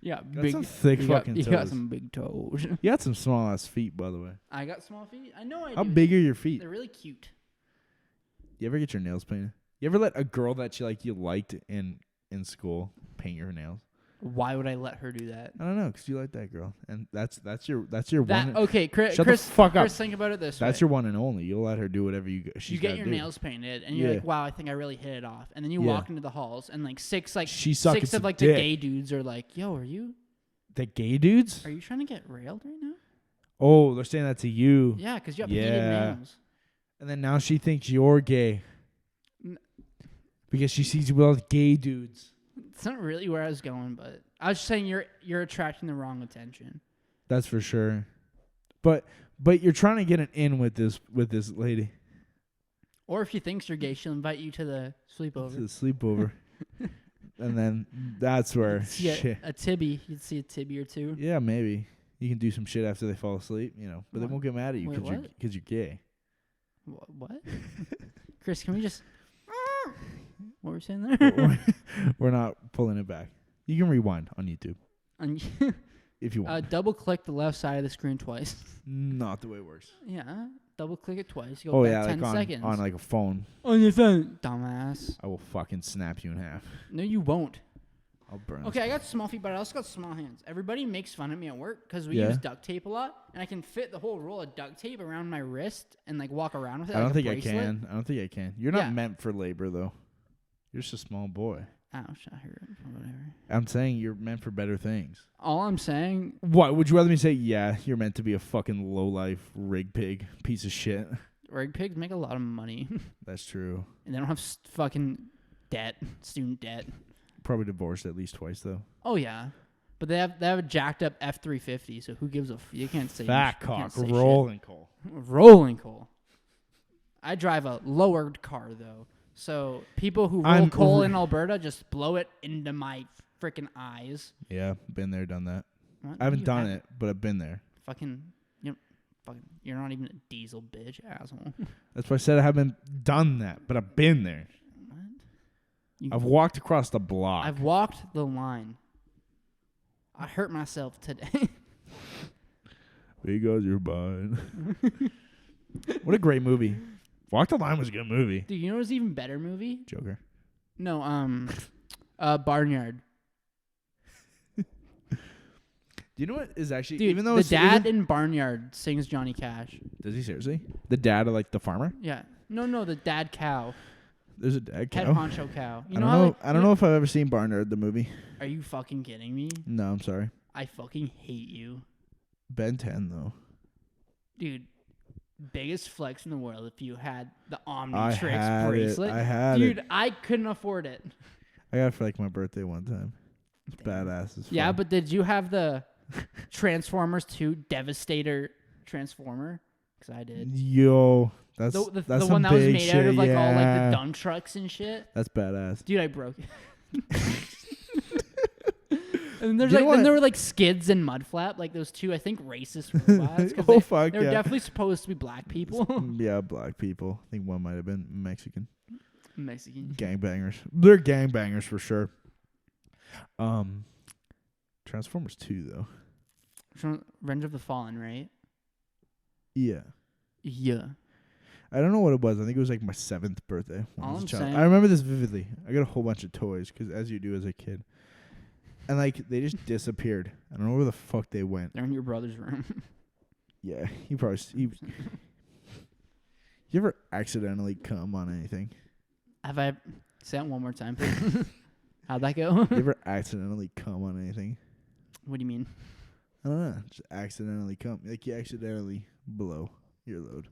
Yeah, Got some thick fucking You got toes. some big toes. You got some small ass feet, by the way. I got small feet. I know I do. How big are your feet? They're really cute. You ever get your nails painted? You ever let a girl that you liked in school paint your nails? Why would I let her do that? I don't know, because you like that girl, and that's your one. Okay, Chris. Shut the fuck up. Chris, think about it this way. That's your one and only. You'll let her do whatever you. You get your nails painted, and you're like, "Wow, I think I really hit it off." And then you walk into the halls, and like six of the gay dudes are like, "Yo, are you the gay dudes? Are you trying to get railed right now?" Oh, they're saying that to you. Yeah, because you have painted nails. And then now she thinks you're gay because she sees you with all the gay dudes. It's not really where I was going, but I was just saying you're attracting the wrong attention. That's for sure. But you're trying to get an in with this lady. Or if she thinks you're gay, she'll invite you to the sleepover. And then that's where a tibby. You'd see a tibby or two. Yeah, maybe. You can do some shit after they fall asleep, but they won't get mad at you because you're gay. What? Chris, can we just... What were we saying there? We're not pulling it back. You can rewind on YouTube. If you want. Double click the left side of the screen twice. Not the way it works. Yeah. Double click it twice. You go back 10 seconds. On like a phone. On your phone. Dumbass. I will fucking snap you in half. No, you won't. I'll burn. Okay, I got small feet, but I also got small hands. Everybody makes fun of me at work because we use duct tape a lot, and I can fit the whole roll of duct tape around my wrist and like walk around with it. I don't think I can. You're not meant for labor though. You're just a small boy. Ouch, I heard it. Whatever. I'm saying you're meant for better things. All I'm saying... What? Would you rather me say, yeah, you're meant to be a fucking low-life rig pig piece of shit? Rig pigs make a lot of money. That's true. And they don't have fucking student debt. Probably divorced at least twice, though. Oh, yeah. But they have a jacked up F-350, so who gives a... You can't say... Fat cock. Rolling coal. Rolling coal. I drive a lowered car, though. So people who roll coal in Alberta just blow it into my freaking eyes. Yeah, been there, done that. What? I haven't done it, but I've been there. You're not even a diesel bitch, asshole. That's why I said I haven't done that, but I've been there. What? I've walked across the block. I've walked the line. I hurt myself today. Because you're mine. What a great movie. Walk the Line was a good movie. Dude, you know what's even better movie? Joker. No, Barnyard. Do you know what is actually... Dude, even though the dad in Barnyard sings Johnny Cash. Does he seriously? The dad of, like, the farmer? Yeah. No, the dad cow. There's a dad cow? Head honcho cow. I don't know if I've ever seen Barnyard, the movie. Are you fucking kidding me? No, I'm sorry. I fucking hate you. Ben 10, though. Dude. Biggest flex in the world if you had the Omnitrix bracelet. I had Dude, I couldn't afford it. I got it for like my birthday one time. It's badass as fuck. Yeah, but did you have the Transformers 2 Devastator Transformer? Because I did. Yo, that's the some one that was made shit, out of like all like the dump trucks and shit. That's badass. Dude, I broke it. And there's then there were like skids and mudflap, like those two, I think, racist robots. They were definitely supposed to be black people. Yeah, black people. I think one might have been Mexican. Gangbangers. They're gangbangers for sure. Transformers 2 though. Revenge of the Fallen, right? Yeah. Yeah. I don't know what it was. I think it was like my 7th birthday when I was a child. Saying, I remember this vividly. I got a whole bunch of toys because as you do as a kid. And, like, they just disappeared. I don't know where the fuck they went. They're in your brother's room. Yeah, he probably... You ever accidentally come on anything? Have I... Say that one more time, please. How'd that go? You ever accidentally come on anything? What do you mean? I don't know. Just accidentally come. Like, you accidentally blow your load.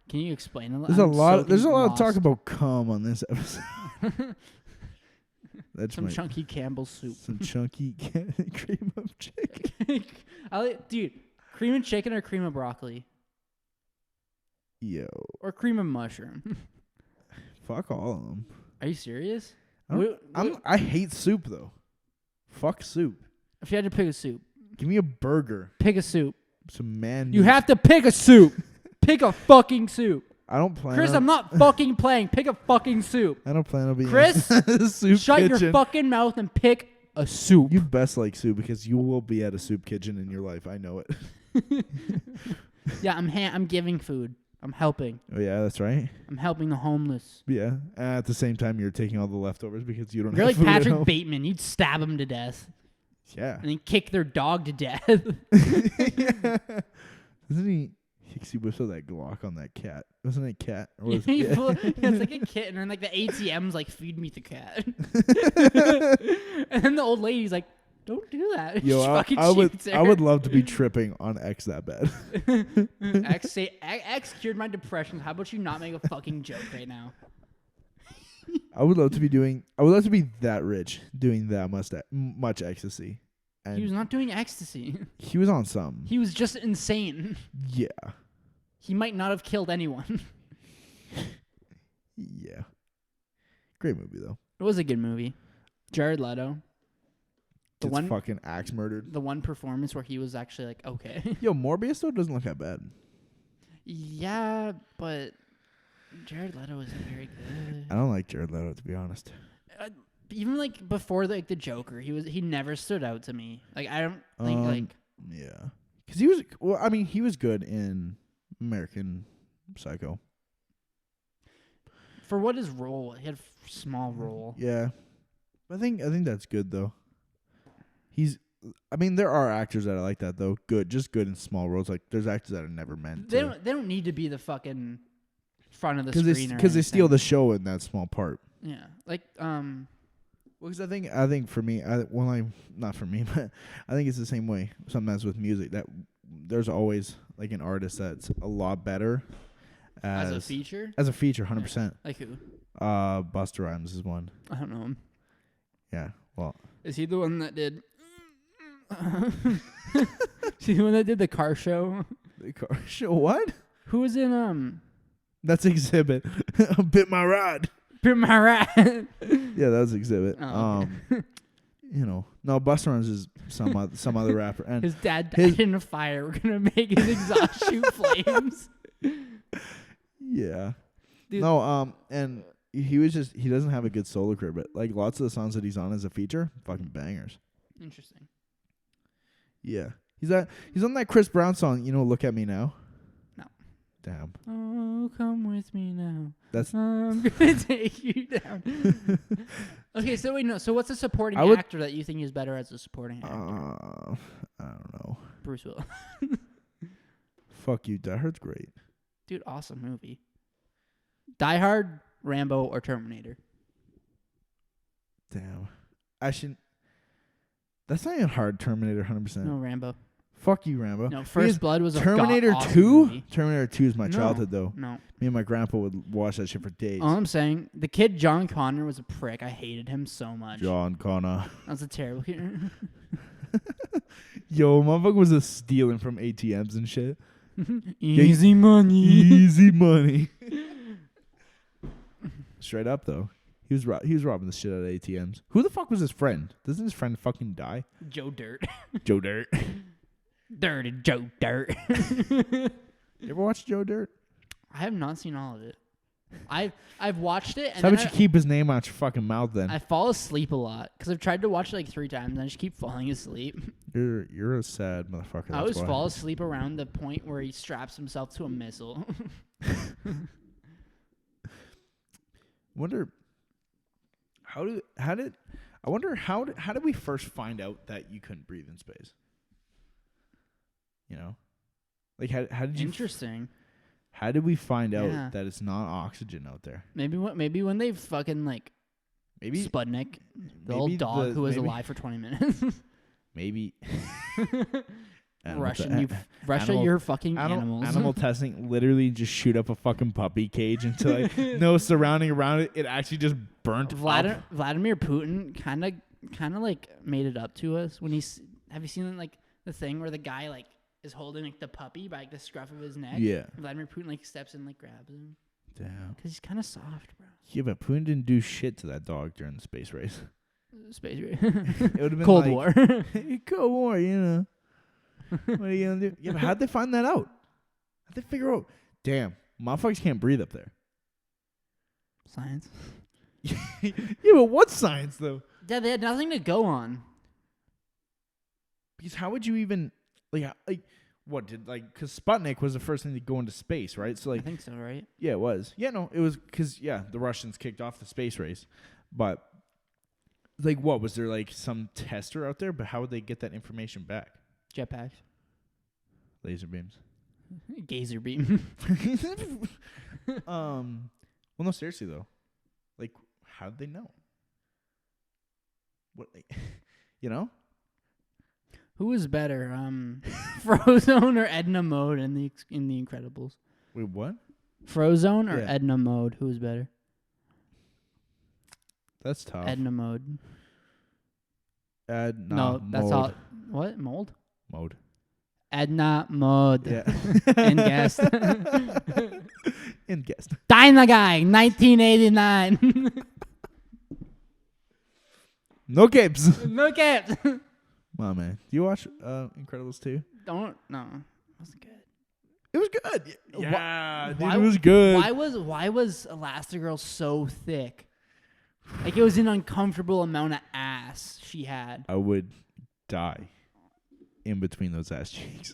Can you explain a lot? There's a lot of talk about cum on this episode. That's some chunky Campbell's soup. Some chunky cream of chicken. Dude, cream of chicken or cream of broccoli? Yo. Or cream of mushroom? Fuck all of them. Are you serious? I hate soup, though. Fuck soup. If you had to pick a soup. Give me a burger. Pick a soup. Some man. You have to pick a soup. Pick a fucking soup. I don't plan Chris, I'm not fucking playing. Pick a fucking soup. I don't plan on being Chris, a soup shut kitchen. your fucking mouth and pick a soup. You best like soup because you will be at a soup kitchen in your life. I know it. Yeah, I'm giving food. I'm helping. Oh yeah, that's right. I'm helping the homeless. Yeah. And at the same time, you're taking all the leftovers because you don't. You're have like food at Patrick home. Bateman. You'd stab him to death. Yeah. And then kick their dog to death. Yeah. Doesn't he? He whips out that Glock on that cat. Wasn't it a cat? Or was It's like a kitten, and like the ATM's like, feed me the cat. And then the old lady's like, don't do that. Yo, I would love to be tripping on X that bad. X cured my depression. How about you not make a fucking joke right now? I would love to be that rich doing that much ecstasy. And He was not doing ecstasy. he was on some. He was just insane. Yeah. He might not have killed anyone. Yeah. Great movie though. It was a good movie. Jared Leto. Gets fucking axe murdered. The one performance where he was actually like, okay. Yo, Morbius though doesn't look that bad. Yeah, but Jared Leto isn't very good. I don't like Jared Leto, to be honest. Even like before the Joker, he never stood out to me. Like I don't think yeah, because he was good in American Psycho. For what his role, he had a small role. Yeah, I think that's good though. There are actors that are like that though. Just good in small roles. Like there's actors that are never meant. They don't need to be the fucking front of the screen because they steal the show in that small part. Yeah, like because I think for me, not for me, but I think it's the same way sometimes with music that there's always like an artist that's a lot better as a feature. 100%. Like who? Busta Rhymes is one. I don't know him. Yeah, well, is he the one that did? Is he the one that did the car show? The car show? What? Who was in That's Exhibit. Bit my ride. Bit my ride. Yeah, that was Exhibit. Oh, okay. No, Busta Rhymes is some other rapper, and his dad died in a fire. We're gonna make his exhaust shoot flames. Yeah. Dude. No, and he doesn't have a good solo career, but like lots of the songs that he's on as a feature, fucking bangers. Interesting. Yeah. He's on that Chris Brown song, Look at Me Now. No. Damn. Oh, come with me now. That's I'm gonna take you down. Okay, so wait, no. So what's a supporting actor that you think is better as a supporting actor? I don't know. Bruce Willis. Fuck you. Die Hard's great. Dude, awesome movie. Die Hard, Rambo, or Terminator? Damn. That's not even hard. Terminator 100%. No, Rambo. Fuck you, Rambo. No, First Blood was Terminator a awesome 2? movie. Terminator 2 is my childhood, though. No. Me and my grandpa would watch that shit for days. All I'm saying, the kid John Connor was a prick. I hated him so much. John Connor. That was a terrible kid. Yo, motherfucker was stealing from ATMs and shit. Easy money. Easy money. Straight up, though. He was robbing the shit out of ATMs. Who the fuck was his friend? Doesn't his friend fucking die? Joe Dirt. Joe Dirt. Dirty Joe Dirt. You ever watch Joe Dirt? I have not seen all of it. I've watched it. And how about you keep his name out your fucking mouth then? I fall asleep a lot because I've tried to watch it like 3 times and I just keep falling asleep. You're a sad motherfucker. I always fall asleep around the point where he straps himself to a missile. Wonder how did we first find out that you couldn't breathe in space? Like how did you? Interesting. How did we find out that it's not oxygen out there? Maybe when they fucking maybe Sputnik, the old dog who was alive for 20 minutes. Maybe. Russia, you're fucking animals. Animal testing literally just shoot up a fucking puppy cage until no surrounding around it. It actually just burnt up. Vladimir Putin kind of made it up to us when have you seen the thing where the guy is holding the puppy by the scruff of his neck? Yeah. And Vladimir Putin steps in grabs him. Damn. Because he's kind of soft, bro. Yeah, but Putin didn't do shit to that dog during the space race. Space race. It would have been Cold War. Cold War, What are you gonna do? Yeah, but how'd they find that out? How'd they figure out? Damn, motherfuckers can't breathe up there. Science. Yeah, but what science though? Yeah, they had nothing to go on. Because how would you even What did because Sputnik was the first thing to go into space, right? So I think so, right? Yeah, it was. Yeah, no, it was because the Russians kicked off the space race, but what was there some tester out there? But how would they get that information back? Jetpacks, Laser beams, gazer beam. Well, no, seriously though, how did they know? What Who was better, Frozone or Edna Mode in the Incredibles? Wait, what? Frozone or Edna Mode? Who was better? That's tough. Edna Mode. Edna. No, that's mode. all. What mold? Mode. Edna Mode. Yeah. And guest. And guest. Dynaguy, 1989. No capes. No caps. Wow, man. Do you watch Incredibles 2? No, it wasn't good. It was good. Yeah, why, it was good. Why was Elastigirl so thick? It was an uncomfortable amount of ass she had. I would die in between those ass cheeks.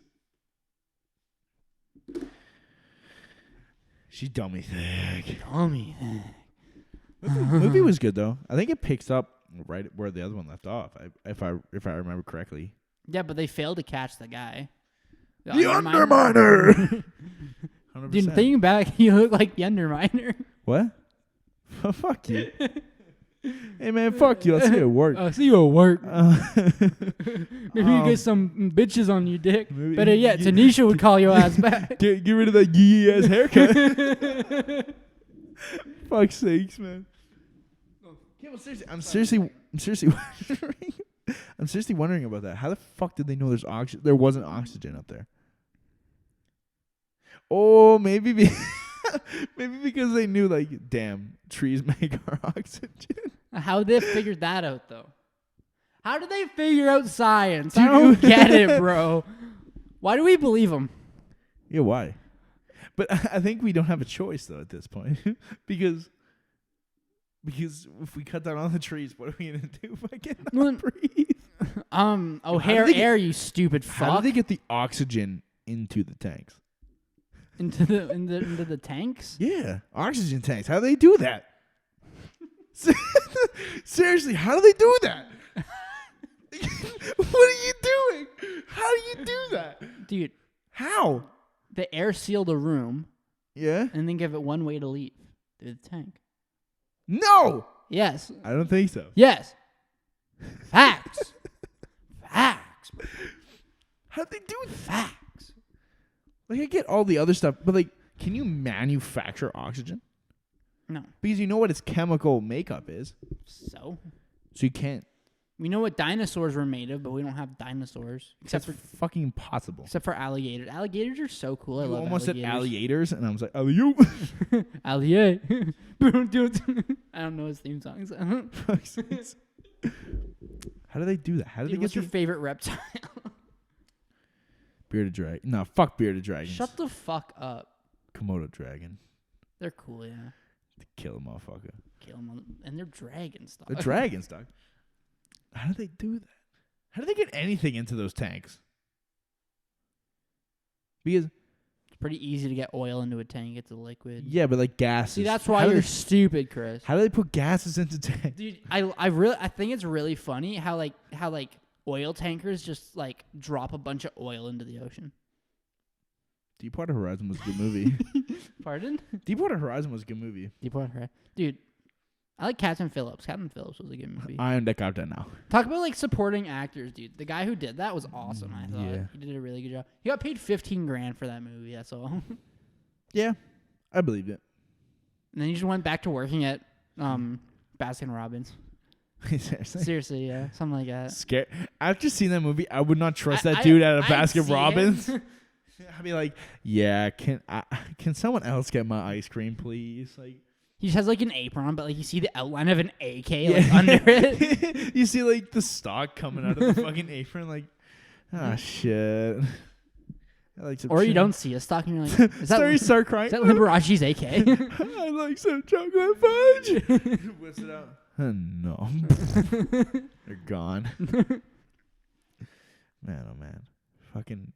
She's dummy thick. Dummy thick. The movie was good though. I think it picks up right where the other one left off. If I remember correctly. Yeah, but they failed to catch the guy. The Underminer. 100%. Dude, thinking back, you look like the Underminer. What? Fuck you. Hey man, fuck you. I'll see you at work. I'll see you at work. Maybe you get some bitches on your dick. Better yet, Tanisha would call your ass back. Get rid of that yee ass haircut. Fuck's sakes, man. Yeah, well, seriously, I'm seriously wondering about that. How the fuck did they know there's oxygen? There wasn't oxygen up there. Oh, maybe because they knew, damn, trees make our oxygen. How they figured that out, though? How did they figure out science? I don't get it, bro. Why do we believe them? Yeah, why? But I think we don't have a choice, though, at this point. because if we cut down all the trees, what are we going to do if I cannot breathe? Air, you stupid fuck. How do they get the oxygen into the tanks? Into the tanks? Yeah, oxygen tanks. How do they do that? Seriously, how do they do that? What are you doing? How do you do that? Dude. How? The air sealed a room. Yeah? And then give it one way to leave. Through the tank. No! Yes. I don't think so. Yes. Facts. Facts. How do they do that? Facts. I get all the other stuff, but can you manufacture oxygen? No. Because you know what its chemical makeup is. So you can't. We know what dinosaurs were made of, but we don't have dinosaurs. Except for fucking impossible. Except for alligators. Alligators are so cool. I love almost alligators. said alligators, and I was like, alley-oop. Alligator. I don't know his theme songs. How do they do that? How do they What's get your favorite reptile? Bearded dragon. No, fuck bearded dragons. Shut the fuck up. Komodo dragon. They're cool, yeah. To kill a motherfucker. Kill them, and they're dragons, dog. They're dragons, dog. How do they do that? How do they get anything into those tanks? Because it's pretty easy to get oil into a tank. It's a liquid. Yeah, but gases. See, that's why you're stupid, Chris. How do they put gases into tanks? Dude, I think it's really funny how oil tankers just drop a bunch of oil into the ocean. Deepwater Horizon was a good movie. Pardon? Deepwater Horizon was a good movie. Deepwater Horizon. Dude, I like Captain Phillips. Captain Phillips was a good movie. I am the captain now. Talk about supporting actors, dude. The guy who did that was awesome, I thought. Yeah. He did a really good job. He got paid $15,000 for that movie, that's all. Yeah, I believed it. And then he just went back to working at Baskin Robbins. Seriously, yeah. Something like that. Scared. After seeing that movie, I would not trust that dude at a Baskin Robbins. I'd be like, yeah, can someone else get my ice cream, please? He just has an apron, but you see the outline of an AK under it. You see the stock coming out of the fucking apron, shit. Or you don't see a stock and you're like, is that start crying. Is that Liberace's AK? I like some chocolate fudge. Whips it out. No. They're gone. Man, oh man. Fucking.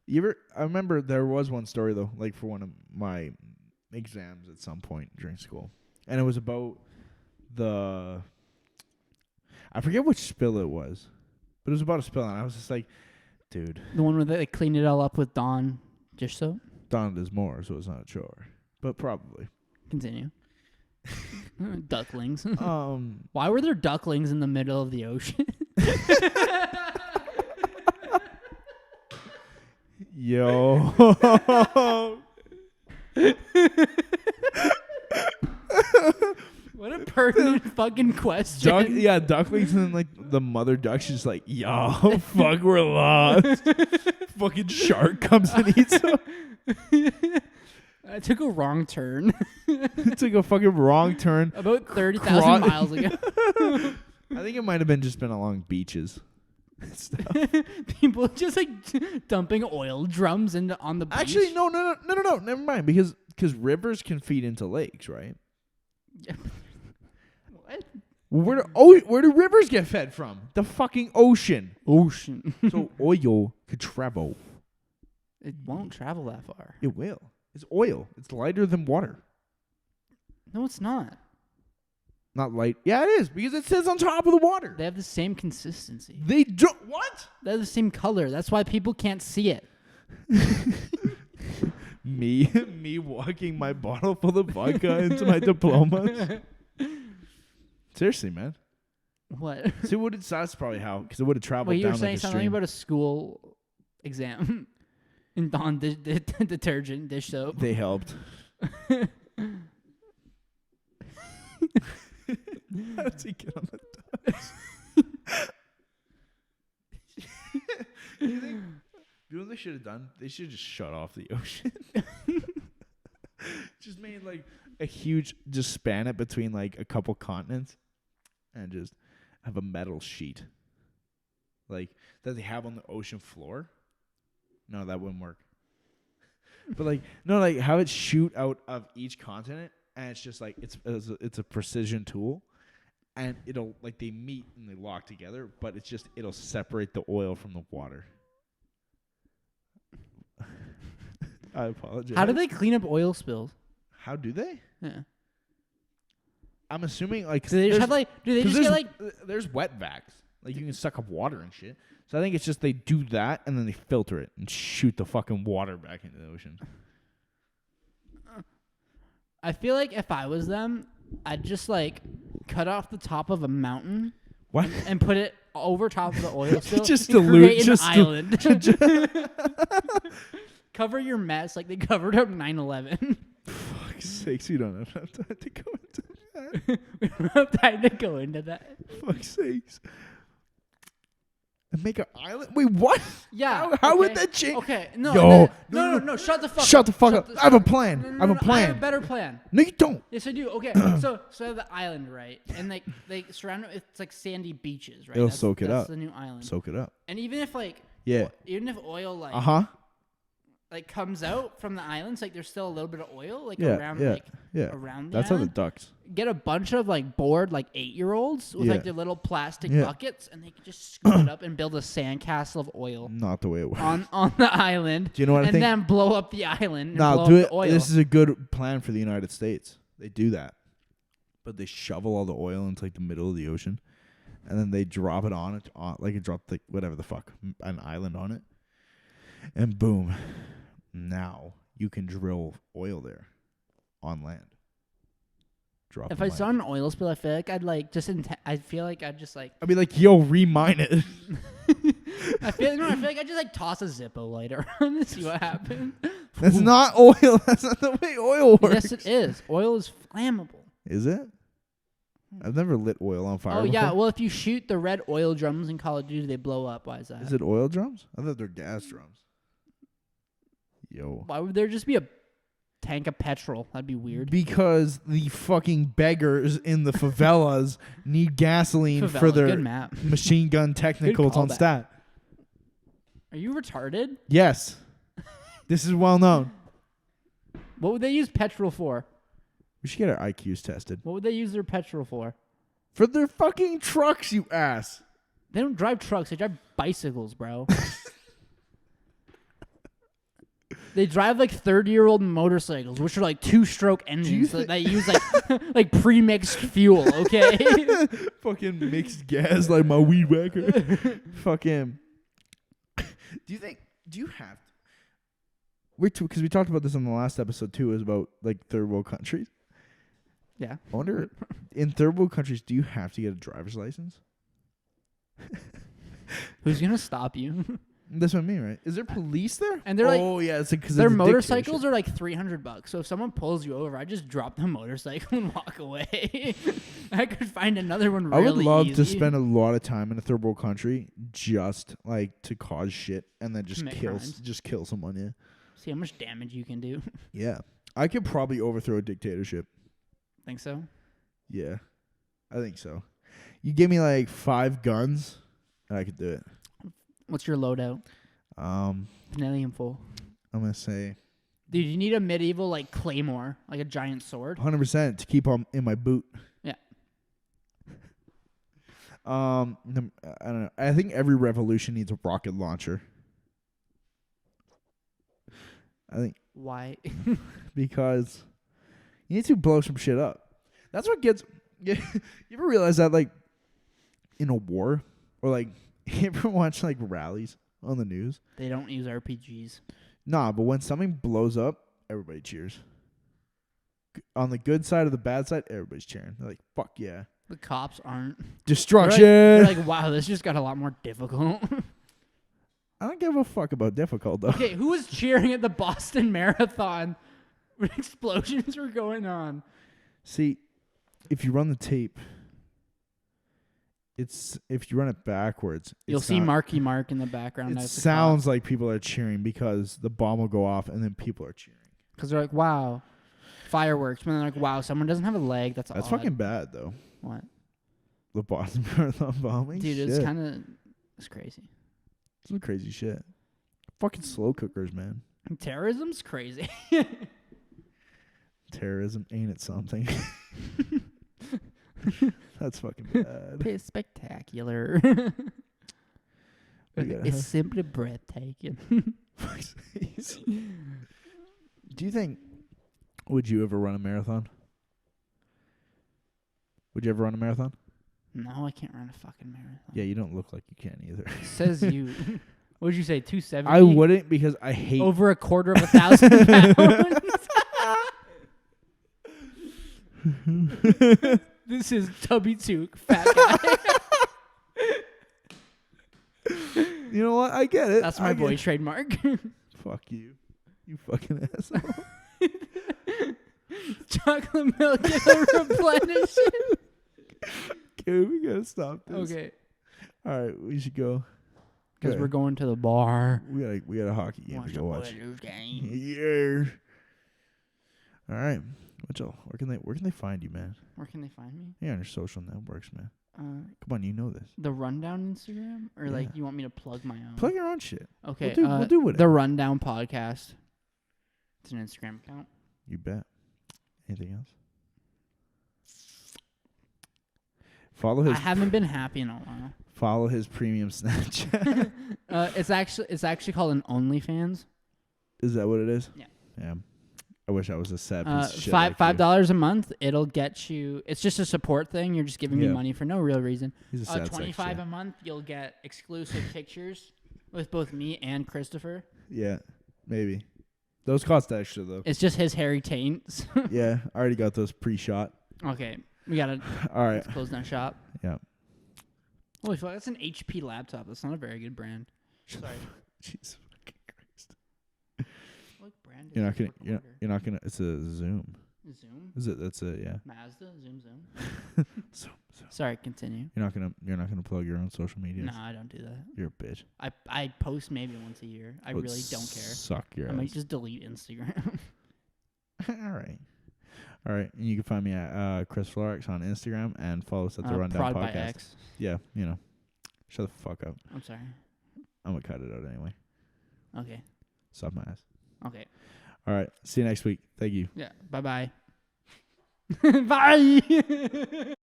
I remember there was one story though, like for one of my exams at some point during school, and it was about I forget which spill it was, but it was about a spill, and I was just like, dude. The one where they cleaned it all up with Dawn dish soap? Dawn does more, so it's not a chore, but probably. Continue. Ducklings. Why were there ducklings in the middle of the ocean? Yo. What a pertinent fucking question. Ducklings, and then like the mother duck, she's like, yo, fuck, we're lost. Fucking shark comes and eats them. I took a wrong turn. It took a fucking wrong turn. About 30,000 miles ago. I think it might have just been along beaches. People just like dumping oil drums on the beach. Actually, no, never mind. Because rivers can feed into lakes, right? Yeah. What? Where do rivers get fed from? The fucking ocean. So oil could travel. It won't travel that far. It will. It's oil. It's lighter than water. No, it's not. Not light. Yeah, it is, because it sits on top of the water. They have the same consistency. They do. What? They have the same color. That's why people can't see it. Me walking my bottle full of vodka into my diplomas. Seriously, man. What? See, that's probably how, because it would have traveled Wait, you down were saying like a something stream. about a school exam in Dawn detergent dish soap. They helped. How does he get on the ducks? You know what they should have done? They should have just shut off the ocean. Just made like a huge, just span it between like a couple continents, and just have a metal sheet like that they have on the ocean floor. No, that wouldn't work. But like, no, like have it shoot out of each continent, and it's just like it's a precision tool, and it'll like they meet and they lock together, but it'll separate the oil from the water. I apologize. How do they clean up oil spills? How do they? Yeah. I'm assuming like Do they just have like? Do they just get like? There's wet vacs. Like you can suck up water and shit. So I think it's just they do that and then they filter it and shoot the fucking water back into the ocean. I feel like if I was them, I'd just like cut off the top of a mountain. What? And put it over top of the oil spill. Just to dilute create an island. Cover your mess like they covered up 9/11. Fuck's sakes, you don't have time to go into that. We don't have time to go into that. Fuck's sakes. And make an island? Wait, what? Yeah. How would that change? Okay. No. Yo, No. Shut the fuck up. Shut the fuck up. I have a plan. I have a plan. I have a better plan. No, you don't. Yes, I do. Okay. so the island, right? And like they surround it with like sandy beaches, right? It'll soak it up. That's the new island. Soak it up. And even if like even if oil like like comes out from the islands, like there's still a little bit of oil like around around the That's island. how the ducks. Get a bunch of like bored like 8-year-olds with like their little plastic buckets, and they can just scoop it up and build a sandcastle of oil. Not the way it works. On the island. Do you know what I think? And then blow up the island. And blow do up it. The oil. This is a good plan for the United States. They do that, but they shovel all the oil into like the middle of the ocean, and then they drop it on it, like it dropped like whatever the fuck, an island on it, and boom, now you can drill oil there on land. If I saw an oil spill, I feel like I'd like just. I feel like I'd just like. I'd be like, "Yo, remine it." I feel like I'd just like toss a Zippo lighter on and see what happens. That's not oil. That's not the way oil works. Yes, it is. Oil is flammable. Is it? I've never lit oil on fire. Oh yeah. before. Well, if you shoot the red oil drums in Call of Duty, they blow up. Why is that? Is it oil drums? I thought they're gas drums. Yo. Why would there just be a tank of petrol? That'd be weird. Because the fucking beggars in the favelas need gasoline for their good map. machine gun technicals on callback. stat. Are you retarded? Yes. This is well known. What would they use petrol for? We should get our IQs tested. What would they use their petrol for? For their fucking trucks, you ass. They don't drive trucks. They drive bicycles, bro. They drive like 30-year-old motorcycles, which are like 2-stroke engines that use like like pre-mixed fuel. Okay. Fucking mixed gas like my weed whacker. Fucking. Do you have? Because we talked about this on the last episode too. Is about like third world countries. Yeah. I wonder, in third world countries, do you have to get a driver's license? Who's gonna stop you? That's what I mean, right? Is there police there? And they're like, oh yeah, it's because their motorcycles are like $300. So if someone pulls you over, I just drop the motorcycle and walk away. I could find another one really I would love easy. to spend a lot of time in a third world country just like to cause shit and then just kill someone. Yeah. See how much damage you can do. Yeah, I could probably overthrow a dictatorship. Think so? Yeah, I think so. You give me like 5 guns, and I could do it. What's your loadout? Vanillium full. I'm gonna say, dude, you need a medieval like claymore, like a giant sword. 100% to keep on in my boot. Yeah. I don't know. I think every revolution needs a rocket launcher. I think. Why? Because you need to blow some shit up. That's what gets. You ever realize that, like, in a war, or like, you ever watch like rallies on the news? They don't use RPGs. Nah, but when something blows up, everybody cheers. On the good side or the bad side, everybody's cheering. They're like, "Fuck yeah!" The cops aren't. Destruction. They're like, wow, this just got a lot more difficult. I don't give a fuck about difficult though. Okay, who was cheering at the Boston Marathon when explosions were going on? See, if you run the tape, if you run it backwards, you'll see Marky Mark in the background. It sounds like people are cheering because the bomb will go off and then people are cheering. Because they're like, wow, fireworks. And then they're like, wow, someone doesn't have a leg. That's odd. fucking bad though. What? The Boston Marathon bombing? Dude, shit. It's crazy. Some crazy shit. Fucking slow cookers, man. Terrorism's crazy. Terrorism, ain't it something? That's fucking bad. It's spectacular. It's simply breathtaking. Do you think, would you ever run a marathon? Would you ever run a marathon? No, I can't run a fucking marathon. Yeah, you don't look like you can either. Says you. What did you say, 270? I wouldn't because I hate... Over 250,000 pounds? This is Tubby Took, fat guy. You know what? I get it. That's my boy trademark. Fuck you. You fucking asshole. Chocolate milk and replenish it. Okay, we gotta stop this. Okay. All right, we should go. Because we're going to the bar. We got a hockey game to go watch. Yeah. All right, Mitchell. Where can they find you, man? Where can they find me? Yeah, on your social networks, man. Come on, you know this. The Rundown Instagram, or like you want me to plug my own? Plug your own shit. Okay, we'll do whatever. The Rundown Podcast. It's an Instagram account. You bet. Anything else? Follow his. I haven't been happy in a while. Follow his premium Snapchat. It's actually called an OnlyFans. Is that what it is? Yeah. Yeah. I wish I was a sad piece of shit. $5 a month. It'll get you. It's just a support thing. You're just giving me money for no real reason. He's a sad $25 a month. You'll get exclusive pictures with both me and Christopher. Yeah, maybe. Those cost extra though. It's just his hairy taints. Yeah, I already got those pre-shot. Okay, we gotta. All right. Let's close down shop. Yeah. Holy fuck! That's an HP laptop. That's not a very good brand. Sorry. Jesus fucking Christ. What brand? You're not gonna. It's a Zoom. Zoom. Is it? That's a yeah. Mazda. Zoom. Zoom. Sorry. Continue. You're not gonna plug your own social media. No, I don't do that. You're a bitch. I post maybe once a year. I really don't care. Suck your I ass. might just delete Instagram. All right. And you can find me at Chris Florix on Instagram and follow us at the Rundown Prod by Podcast. X. Yeah, shut the fuck up. I'm sorry. I'm gonna cut it out anyway. Okay. Stop my ass. Okay. All right. See you next week. Thank you. Yeah. Bye-bye. Bye.